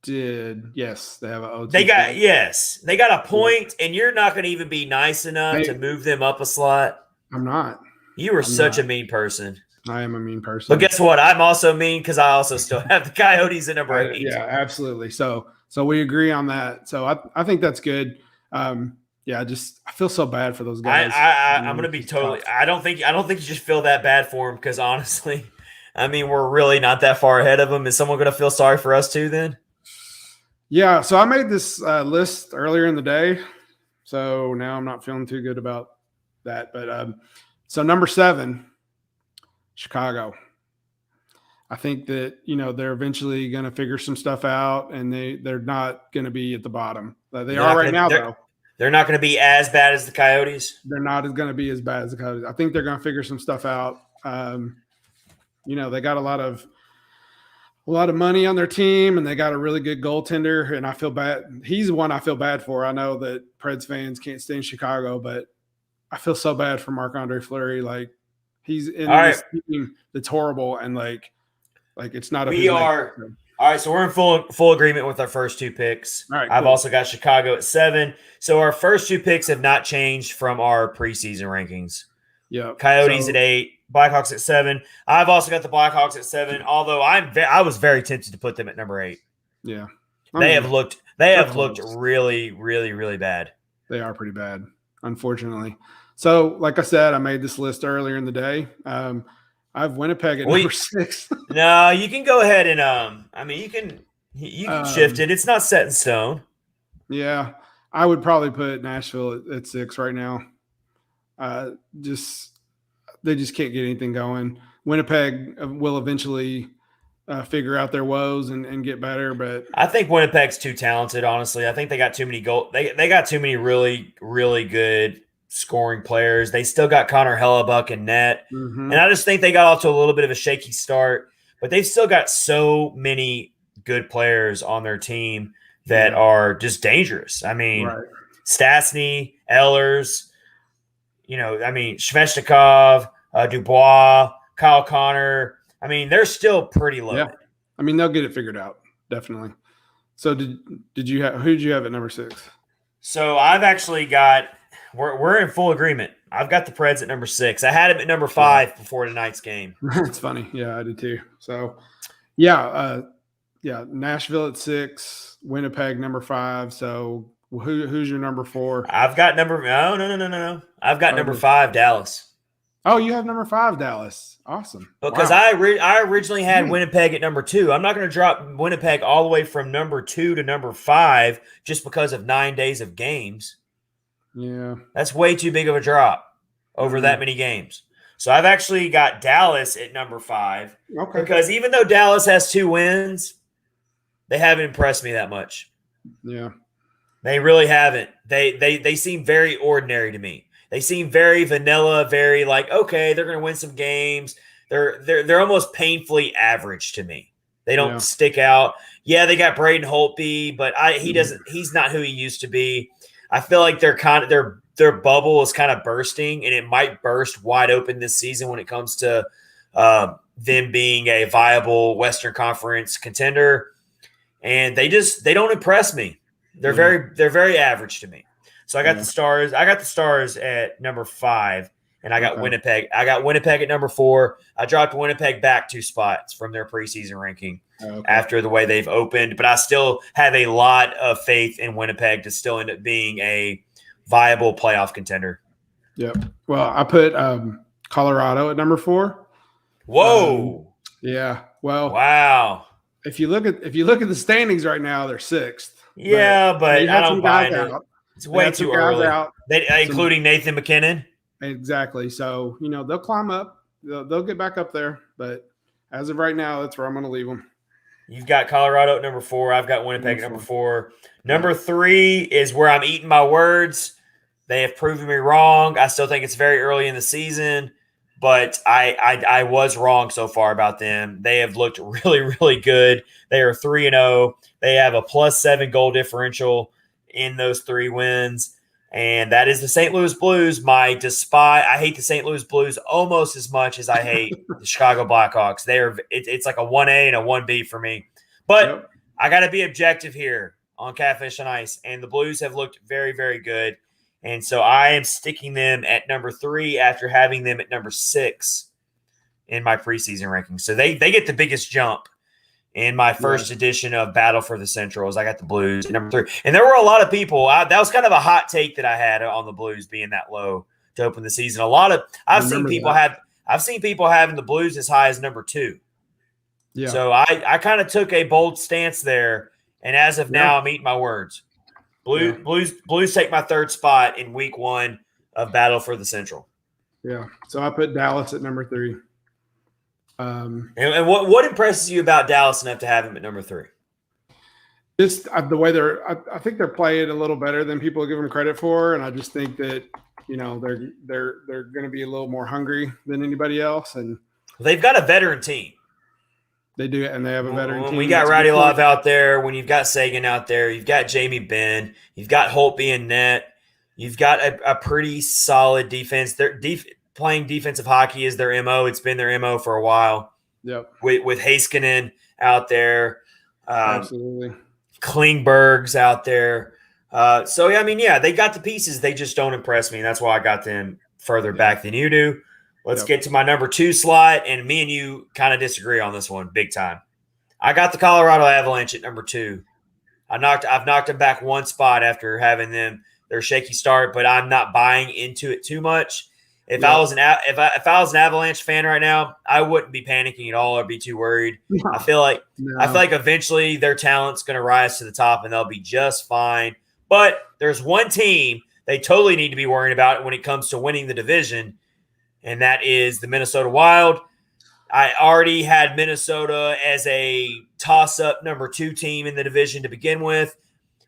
did. Yes, they have an OT. They got a point, and you're not going to even be nice enough to move them up a slot. I'm not. You are such a mean person. I am a mean person. But guess what? I'm also mean because I also still have the Coyotes at number 8. Yeah, absolutely. So we agree on that. So I think that's good. Yeah, I feel so bad for those guys. I'm going to be totally. I don't think you should feel that bad for them because honestly, I mean, we're really not that far ahead of them. Is someone going to feel sorry for us too? Then. Yeah. So I made this list earlier in the day, so now I'm not feeling too good about that. But so number 7, Chicago. I think that they're eventually going to figure some stuff out, and they're not going to be at the bottom. They are right now, though. They're not going to be as bad as the Coyotes. They're not going to be as bad as the Coyotes. I think they're going to figure some stuff out. They got a lot of money on their team, and they got a really good goaltender. And I feel bad. He's the one I feel bad for. I know that Preds fans can't stay in Chicago, but I feel so bad for Marc-Andre Fleury. Like, he's in this team that's horrible, and like it's not. All right, so we're in full agreement with our first 2 picks. All right, I've also got Chicago at 7. So our first 2 picks have not changed from our preseason rankings. Yeah, Coyotes at 8, Blackhawks at 7. I've also got the Blackhawks at 7. Although I was very tempted to put them at number 8. Yeah, they have looked really, really, really bad. They are pretty bad, unfortunately. So, like I said, I made this list earlier in the day. I have Winnipeg at number 6. No, you can go ahead and you can shift it. It's not set in stone. Yeah, I would probably put Nashville at 6 right now. They just can't get anything going. Winnipeg will eventually figure out their woes and get better, but I think Winnipeg's too talented. Honestly, I think they got too many goals. They got too many really, really good scoring players. They still got Connor Hellebuck in net. Mm-hmm. And I just think they got off to a little bit of a shaky start, but they've still got so many good players on their team that are just dangerous. I mean, Stastny, Ehlers, Svechnikov, Dubois, Kyle Connor. I mean, they're still pretty low. Yeah. I mean, they'll get it figured out. Definitely. So who did you have at number 6? So I've actually got, we're in full agreement. I've got the Preds at number 6. I had him at number 5 before tonight's game. That's funny. Yeah, I did too. So, Nashville at 6, Winnipeg number 5. So who's your number 4? I've got no. I've got number 5, Dallas. Oh, you have number 5, Dallas. Awesome. Because I originally had Winnipeg at number 2. I'm not going to drop Winnipeg all the way from number 2 to number 5 just because of 9 days of games. Yeah. That's way too big of a drop over that many games. So I've actually got Dallas at number 5. Okay. Because even though Dallas has 2 wins, they haven't impressed me that much. Yeah. They really haven't. They seem very ordinary to me. They seem very vanilla, very like, okay, they're going to win some games. They're almost painfully average to me. They don't stick out. Yeah, they got Braden Holtby, but he's not who he used to be. I feel like their bubble is kind of bursting, and it might burst wide open this season when it comes to them being a viable Western Conference contender. And they don't impress me. They're very average to me. So I got the Stars. I got the Stars at number 5, and I got Winnipeg. I got Winnipeg at number 4. I dropped Winnipeg back 2 spots from their preseason ranking after the way they've opened, but I still have a lot of faith in Winnipeg to still end up being a viable playoff contender. Yep. Well, I put Colorado at number 4. Whoa. Yeah. Well. Wow. If you look at the standings right now, they're 6th. Yeah, but I don't buy it. It's way too early. Including Nathan McKinnon. Exactly. So, they'll climb up. They'll get back up there. But As of right now, that's where I'm going to leave them. You've got Colorado at number 4. I've got Winnipeg at number 4. Number 3 is where I'm eating my words. They have proven me wrong. I still think it's very early in the season, but I was wrong so far about them. They have looked really, really good. They are 3-0. They have a +7 goal differential in those 3 wins. And that is the St. Louis Blues. I hate the St. Louis Blues almost as much as I hate the Chicago Blackhawks. It's like a 1A and a 1B for me. But I got to be objective here on Catfish on Ice. And the Blues have looked very, very good. And so I am sticking them at number 3 after having them at number 6 in my preseason rankings. So they get the biggest jump in my first edition of Battle for the Centrals. I got the Blues at number 3. And there were a lot of people. That was kind of a hot take that I had on the Blues being that low to open the season. I've seen people having the Blues as high as number 2. Yeah. So I kind of took a bold stance there. And as of now, I'm eating my words. Blues take my 3rd spot in week 1 of Battle for the Central. Yeah. So I put Dallas at number 3. And what impresses you about Dallas enough to have him at number 3? Just the way I think they're playing a little better than people give them credit for, and I just think that they're going to be a little more hungry than anybody else, and they've got a veteran team. They do, and they have a veteran team. We got Radulov out there. When you've got Sagan out there, you've got Jamie Benn, you've got Holtby in net, you've got a pretty solid defense. They're playing defensive hockey is their MO. It's been their MO for a while. Yep. With Heiskanen out there. Absolutely. Klingberg's out there. They got the pieces. They just don't impress me. And that's why I got them further back than you do. Let's get to my number 2 slot. And me and you kind of disagree on this one big time. I got the Colorado Avalanche at number 2. I've knocked them back 1 spot after having their shaky start, but I'm not buying into it too much. If I was an Avalanche fan right now, I wouldn't be panicking at all or be too worried. No. I feel like eventually their talent's going to rise to the top and they'll be just fine. But there's one team they totally need to be worrying about when it comes to winning the division, and that is the Minnesota Wild. I already had Minnesota as a toss-up number 2 team in the division to begin with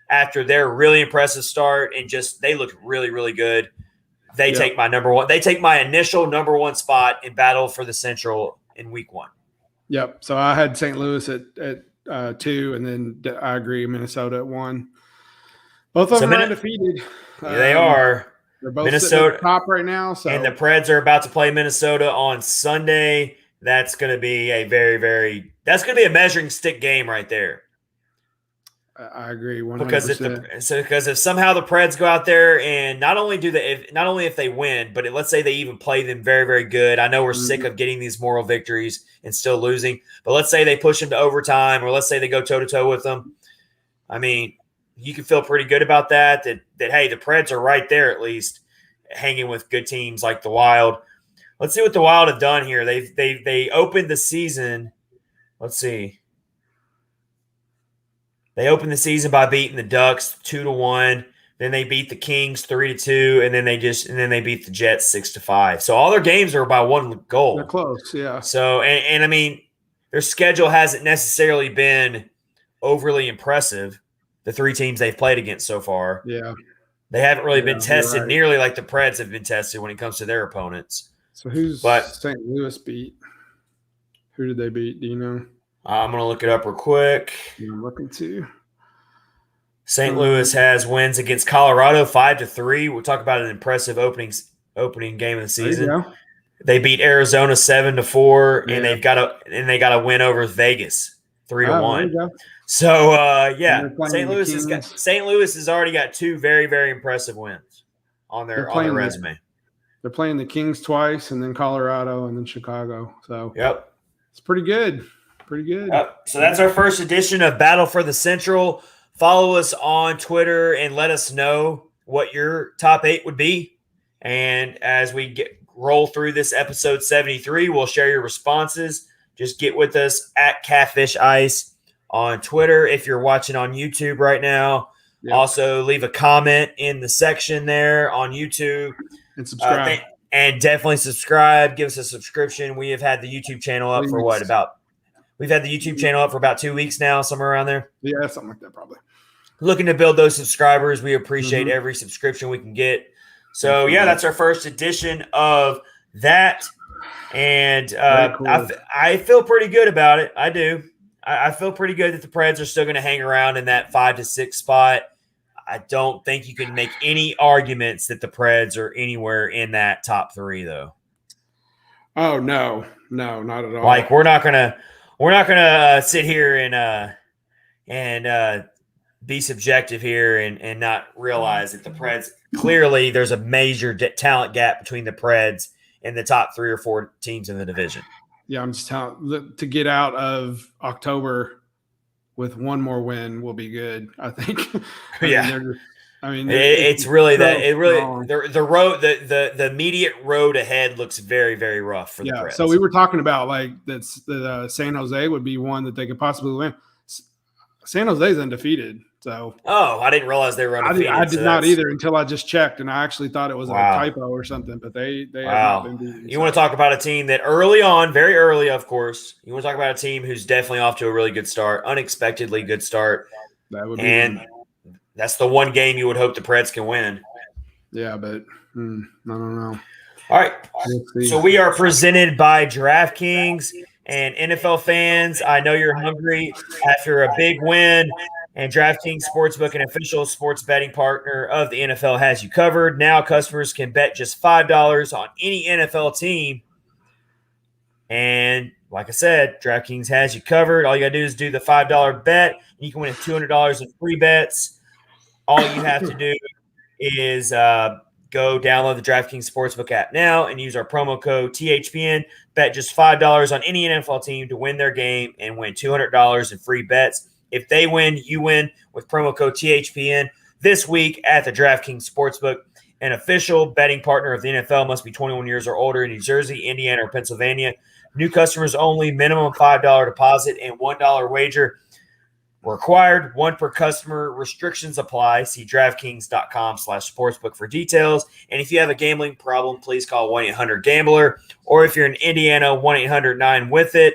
after their really impressive start, and they looked really, really good. They take my number 1. They take my initial number 1 spot in Battle for the Central in week 1. Yep. So I had St. Louis at 2, and then I agree, Minnesota at 1. Both of them are undefeated. Yeah, they are. They're both Minnesota at the top right now. So. And the Preds are about to play Minnesota on Sunday. That's going to be a that's going to be a measuring stick game right there. I agree 100%. Because if somehow the Preds go out there and not only if they win, but let's say they even play them very, very good. I know we're sick of getting these moral victories and still losing, but let's say they push them to overtime, or let's say they go toe-to-toe with them. I mean, you can feel pretty good about that hey, the Preds are right there at least hanging with good teams like the Wild. Let's see what the Wild have done here. They opened the season. Let's see. They opened the season by beating the Ducks 2-1. Then they beat the Kings 3-2, and then they beat the Jets 6-5. So all their games are by 1 goal. They're close, yeah. So and I mean, their schedule hasn't necessarily been overly impressive. The 3 teams they've played against so far, they haven't really been tested nearly like the Preds have been tested when it comes to their opponents. So St. Louis beat? Who did they beat? Do you know? I'm going to look it up real quick. I'm looking too. St. Louis has wins against Colorado 5-3. We'll talk about an impressive opening game of the season. They beat Arizona 7-4, and they got a win over Vegas 3-1. So St. Louis has already got 2 very, very impressive wins on their resume. They're playing the Kings twice, and then Colorado, and then Chicago. So it's pretty good. Pretty good. So that's our first edition of Battle for the Central. Follow us on Twitter and let us know what your top 8 would be. And as we roll through this episode 73, we'll share your responses. Just get with us at Catfish Ice on Twitter if you're watching on YouTube right now. Also, leave a comment in the section there on YouTube. And subscribe. And definitely subscribe. Give us a subscription. We have had the YouTube channel up for what about? We've had the YouTube channel up for about 2 weeks now, somewhere around there. Yeah, something like that probably. Looking to build those subscribers. We appreciate every subscription we can get. So yeah, that's our first edition of that. And cool. I feel pretty good about it. I do. I feel pretty good that the Preds are still going to hang around in that 5 to 6 spot. I don't think you can make any arguments that the Preds are anywhere in that top 3, though. Oh no, not at all. Like we're not gonna sit here and be subjective here and not realize that the Preds clearly there's a major talent gap between the Preds and the top 3 or 4 teams in the division. Yeah, I'm just telling to get out of October with one more win will be good. I think. It's really that it really the road the immediate road ahead looks very, very rough for the Preds. So we were talking about like that San Jose would be one that they could possibly win. San Jose's undefeated. So I didn't realize they were undefeated. I did not either until I just checked, and I actually thought it was a typo or something. But they have not been beaten. You want to talk about a team that early on, very early, of course. You want to talk about a team who's definitely off to a really good start, unexpectedly good start. That would be that's the one game you would hope the Preds can win. Yeah, but I don't know. All right, so we are presented by DraftKings. And NFL fans, I know you're hungry after a big win, and DraftKings Sportsbook, an official sports betting partner of the NFL, has you covered. Now customers can bet just $5 on any NFL team. And like I said, DraftKings has you covered. All you got to do is do the $5 bet. You can win $200 in free bets. All you have to do is go download the DraftKings Sportsbook app now and use our promo code THPN. Bet just $5 on any NFL team to win their game and win $200 in free bets. If they win, you win with promo code THPN. This week at the DraftKings Sportsbook, an official betting partner of the NFL, must be 21 years or older in New Jersey, Indiana, or Pennsylvania. New customers only, minimum $5 deposit and $1 wager required, one per customer. Restrictions apply. See DraftKings.com/sportsbook for details. And if you have a gambling problem, please call 1-800-GAMBLER. Or if you're in Indiana, 1-800-9-WITH-IT.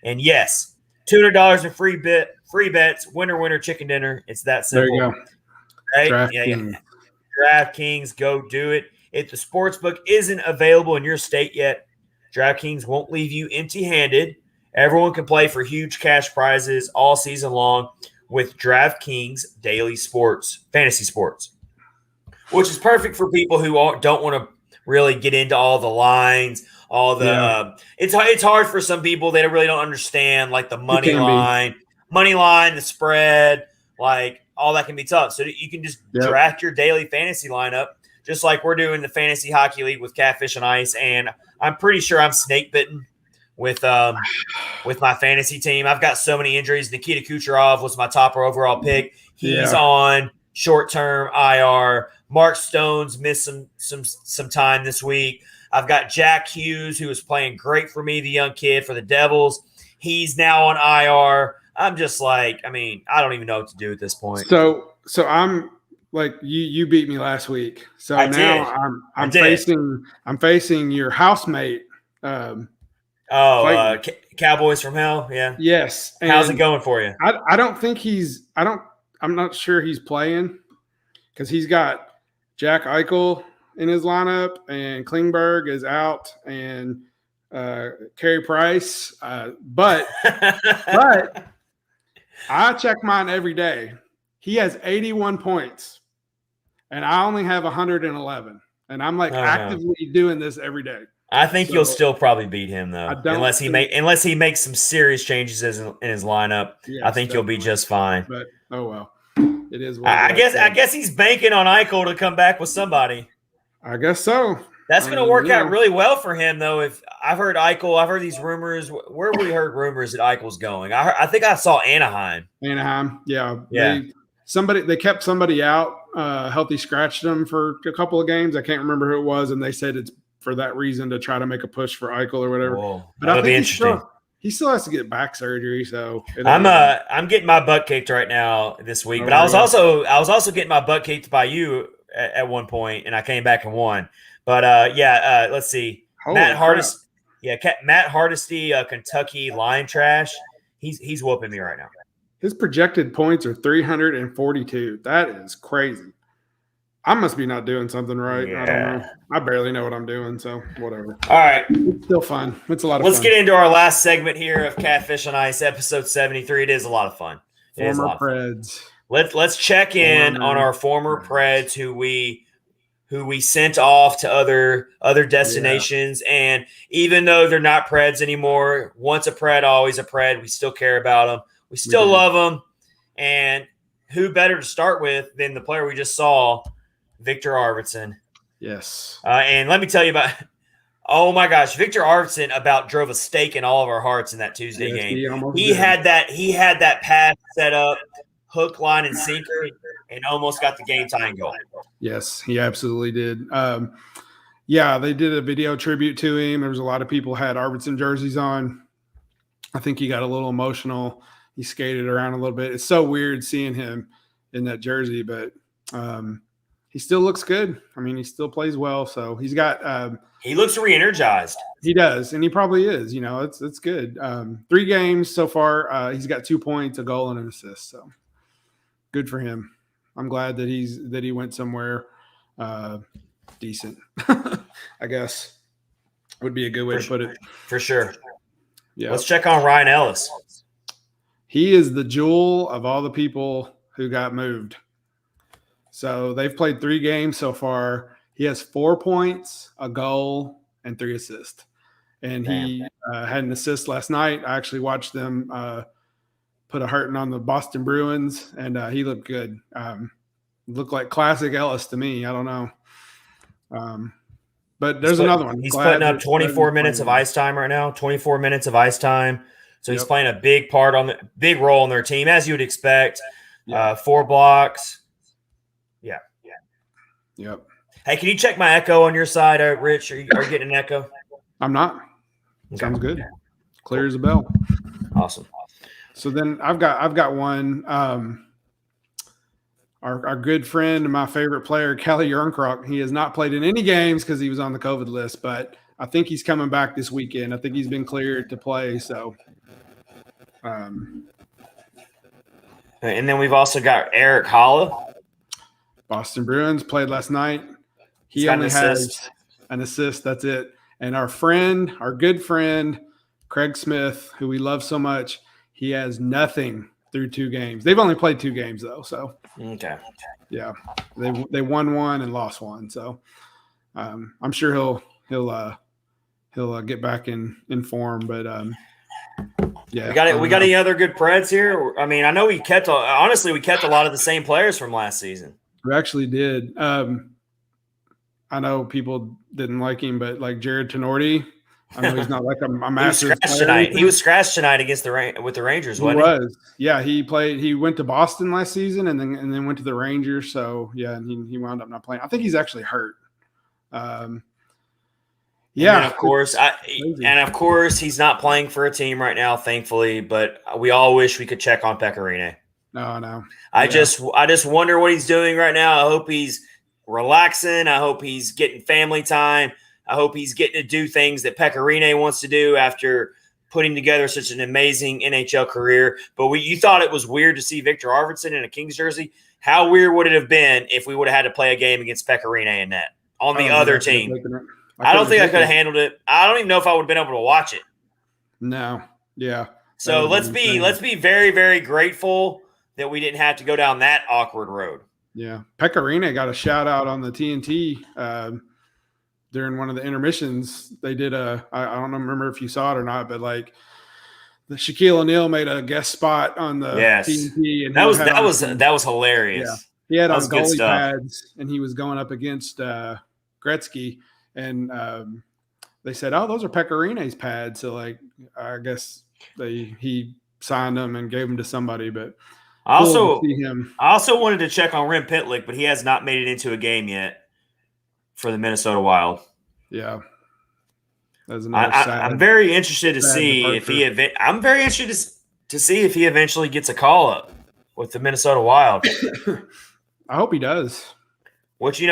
And yes, $200 in free bets. Winner, chicken dinner. It's that simple. There you go. Right? DraftKings. DraftKings, go do it. If the sportsbook isn't available in your state yet, DraftKings won't leave you empty-handed. Everyone can play for huge cash prizes all season long with DraftKings Daily Fantasy Sports, which is perfect for people who don't want to really get into all the lines, all the it's hard for some people. They really don't understand like the money line, the spread, like all that can be tough. So you can just draft your daily fantasy lineup, just like we're doing the Fantasy Hockey League with Catfish and Ice, and I'm pretty sure I'm snake bitten with my fantasy team. I've got so many injuries. Nikita Kucherov was my top overall pick. He's on short-term IR. Mark Stone's missed some time this week. I've got Jack Hughes, who was playing great for me, the young kid for the Devils. He's now on IR. I'm just like, I don't even know what to do at this point. So I'm like you beat me last week. So I'm facing your housemate. Cowboys from Hell. Yeah. Yes. And how's it going for you? I don't think I'm not sure he's playing because he's got Jack Eichel in his lineup and Klingberg is out and Carey Price. But I check mine every day. He has 81 points and I only have 111. And I'm like actively doing this every day. I think you'll still probably beat him though, unless he makes some serious changes in his lineup. Yes, I think you'll be just fine. But oh well, it is. I guess he's banking on Eichel to come back with somebody. I guess so. That's going to work out really well for him though. If I've heard Eichel, I've heard these rumors. Where have we heard rumors that Eichel's going? I think I saw Anaheim. Yeah. They kept somebody out. Healthy scratched them for a couple of games. I can't remember who it was, and they said it's for that reason to try to make a push for Eichel or whatever. Whoa, but I think be interesting. He still has to get back surgery, so I'm getting my butt kicked right now this week. But I was also getting my butt kicked by you at one point, and I came back and won. But let's see. Holy Matt crap. Hardesty. Yeah, Matt Hardesty, Kentucky Lion Trash. He's whooping me right now. His projected points are 342. That is crazy. I must be not doing something right. Yeah. I don't know. I barely know what I'm doing, so whatever. All right. It's still fun. It's a lot of Let's fun. get into our last segment here of Catfish on Ice, episode 73. It is a lot of fun. Former Preds. Let's check in on our former Preds who we sent off to other destinations. Yeah. And even though they're not Preds anymore, once a Pred, always a Pred. We still care about them. We still love them. And who better to start with than the player we just saw, Victor Arvidsson. Yes. And let me tell you about – oh, my gosh. Victor Arvidsson about drove a stake in all of our hearts in that Tuesday game. He had that pass set up, hook, line, and sinker, and almost got the game-tying goal. Yes, he absolutely did. They did a video tribute to him. There was a lot of people had Arvidsson jerseys on. I think he got a little emotional. He skated around a little bit. It's so weird seeing him in that jersey, but he still looks good. I mean, he still plays well. So he's got he looks re-energized. He does, and he probably is. You know, it's good. 3 games so far. He's got 2 points, a goal, and an assist. So good for him. I'm glad that he went somewhere decent. I guess would be a good way to put it. For sure. Yeah. Let's check on Ryan Ellis. He is the jewel of all the people who got moved. So they've played 3 games so far. He has 4 points, a goal, and 3 assists. And he had an assist last night. I actually watched them put a hurting on the Boston Bruins, and he looked good. Looked like classic Ellis to me. I don't know. But there's another one. He's putting up 24 minutes of ice time right now, 24 minutes of ice time. So he's playing a big role in their team, as you would expect. 4 blocks. Yeah. Yep. Hey, can you check my echo on your side, Rich? Are you getting an echo? I'm not. Okay. Sounds good. Clear as a bell. Awesome. So then I've got one. Our good friend and my favorite player, Kelly Yernkrock, he has not played in any games because he was on the COVID list, but I think he's coming back this weekend. I think he's been cleared to play. So, and then we've also got Eric Holla. Boston Bruins played last night. He only has an assist. That's it. And our good friend, Craig Smith, who we love so much, he has nothing through 2 games. They've only played 2 games though. So, okay. Yeah, they won 1 and lost 1. So I'm sure he'll get back in form. But yeah, we got any other good Preds here? I mean, I know we kept a lot of the same players from last season. We actually did. I know people didn't like him, but like Jared Tenorti, I know he's not like a massive player. He was scratched tonight with the Rangers, wasn't he? Yeah, he played. He went to Boston last season and then went to the Rangers. So yeah, and he wound up not playing. I think he's actually hurt. And of course, he's not playing for a team right now, thankfully. But we all wish we could check on Pecorine. No. I just wonder what he's doing right now. I hope he's relaxing. I hope he's getting family time. I hope he's getting to do things that Pecorine wants to do after putting together such an amazing NHL career. But you thought it was weird to see Victor Arvidsson in a Kings jersey. How weird would it have been if we would have had to play a game against Pecorine in that on the other team? I don't think I could have handled it. I don't even know if I would have been able to watch it. No. Yeah. So let's be very, very grateful that we didn't have to go down that awkward road. Yeah. Pecorine got a shout out on the TNT during one of the intermissions. They did I don't remember if you saw it or not, but like the Shaquille O'Neal made a guest spot on the TNT, and that was hilarious. Yeah. He had on goalie pads, and he was going up against Gretzky, and they said, "Oh, those are Pecorine's pads." So like, I guess he signed them and gave them to somebody, but. I also wanted to check on Rem Pitlick, but he has not made it into a game yet for the Minnesota Wild. Yeah, I'm very interested to see if he eventually gets a call up with the Minnesota Wild. I hope he does. Which, Rim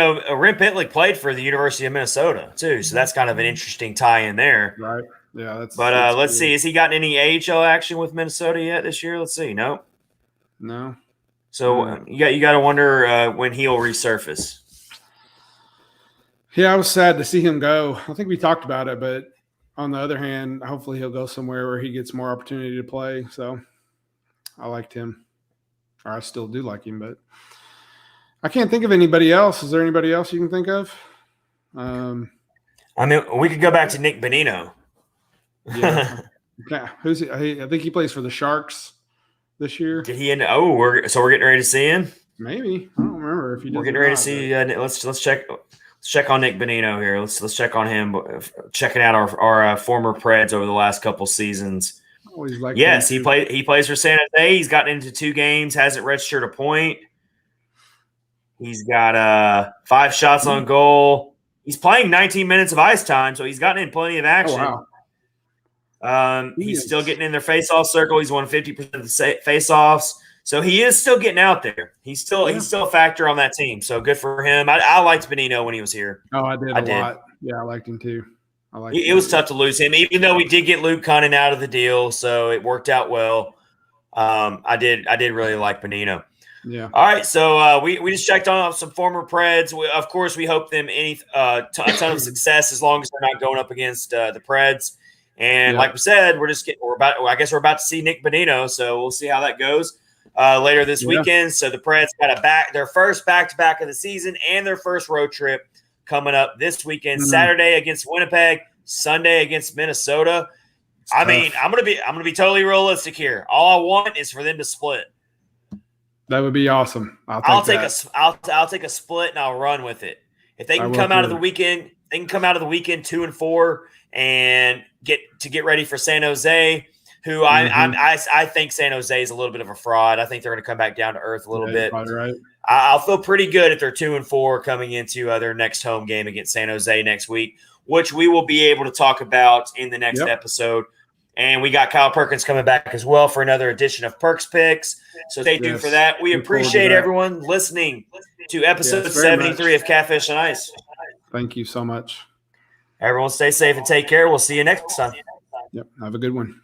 Pitlick played for the University of Minnesota, too. So that's kind of an interesting tie in there. Right. Yeah. But let's cool. see. Has he gotten any AHL action with Minnesota yet this year? Let's see. No. So you got to wonder when he'll resurface. Yeah, I was sad to see him go. I think we talked about it, but on the other hand, hopefully he'll go somewhere where he gets more opportunity to play. So I liked him, or I still do like him, but I can't think of anybody else. Is there anybody else you can think of? We could go back to Nick Bonino. Yeah. Who's he? I think he plays for the Sharks this year. Did he end? Oh, we're getting ready to see him. Maybe, I don't remember if he. We're getting ready to see. Let's check. Let's check on Nick Bonino here. Let's check on him. Checking out our former Preds over the last couple seasons. Yes, he plays for San Jose. He's gotten into 2 games. Hasn't registered a point. He's got 5 shots on goal. He's playing 19 minutes of ice time, so he's gotten in plenty of action. Oh, wow. He's still getting in their face-off circle. He's won 50% of the face-offs. So he is still getting out there. He's still a factor on that team. So good for him. I liked Bonino when he was here. Oh, I did a lot. Yeah, I liked him too. It was tough to lose him, even though we did get Luke Cunnin out of the deal, so it worked out well. I did really like Bonino. Yeah. All right, so we just checked on some former Preds. Of course, we hope them a ton of success as long as they're not going up against the Preds. And like we said, we're about to see Nick Bonino, so we'll see how that goes later this weekend. So the Preds got their first back-to-back of the season and their first road trip coming up this weekend. Saturday against Winnipeg, Sunday against Minnesota. I'm gonna be totally realistic here. All I want is for them to split. That would be awesome. I'll take a split and I'll run with it. If they can come out of the weekend, 2-4 and get ready for San Jose, who I think San Jose is a little bit of a fraud. I think they're going to come back down to earth a little bit. Right. I'll feel pretty good if they're 2-4 coming into their next home game against San Jose next week, which we will be able to talk about in the next episode. And we got Kyle Perkins coming back as well for another edition of Perks Picks. So stay tuned for that. We appreciate everyone listening to episode 73 of Catfish on Ice. Thank you so much. Everyone stay safe and take care. We'll see you next time. Yep. Have a good one.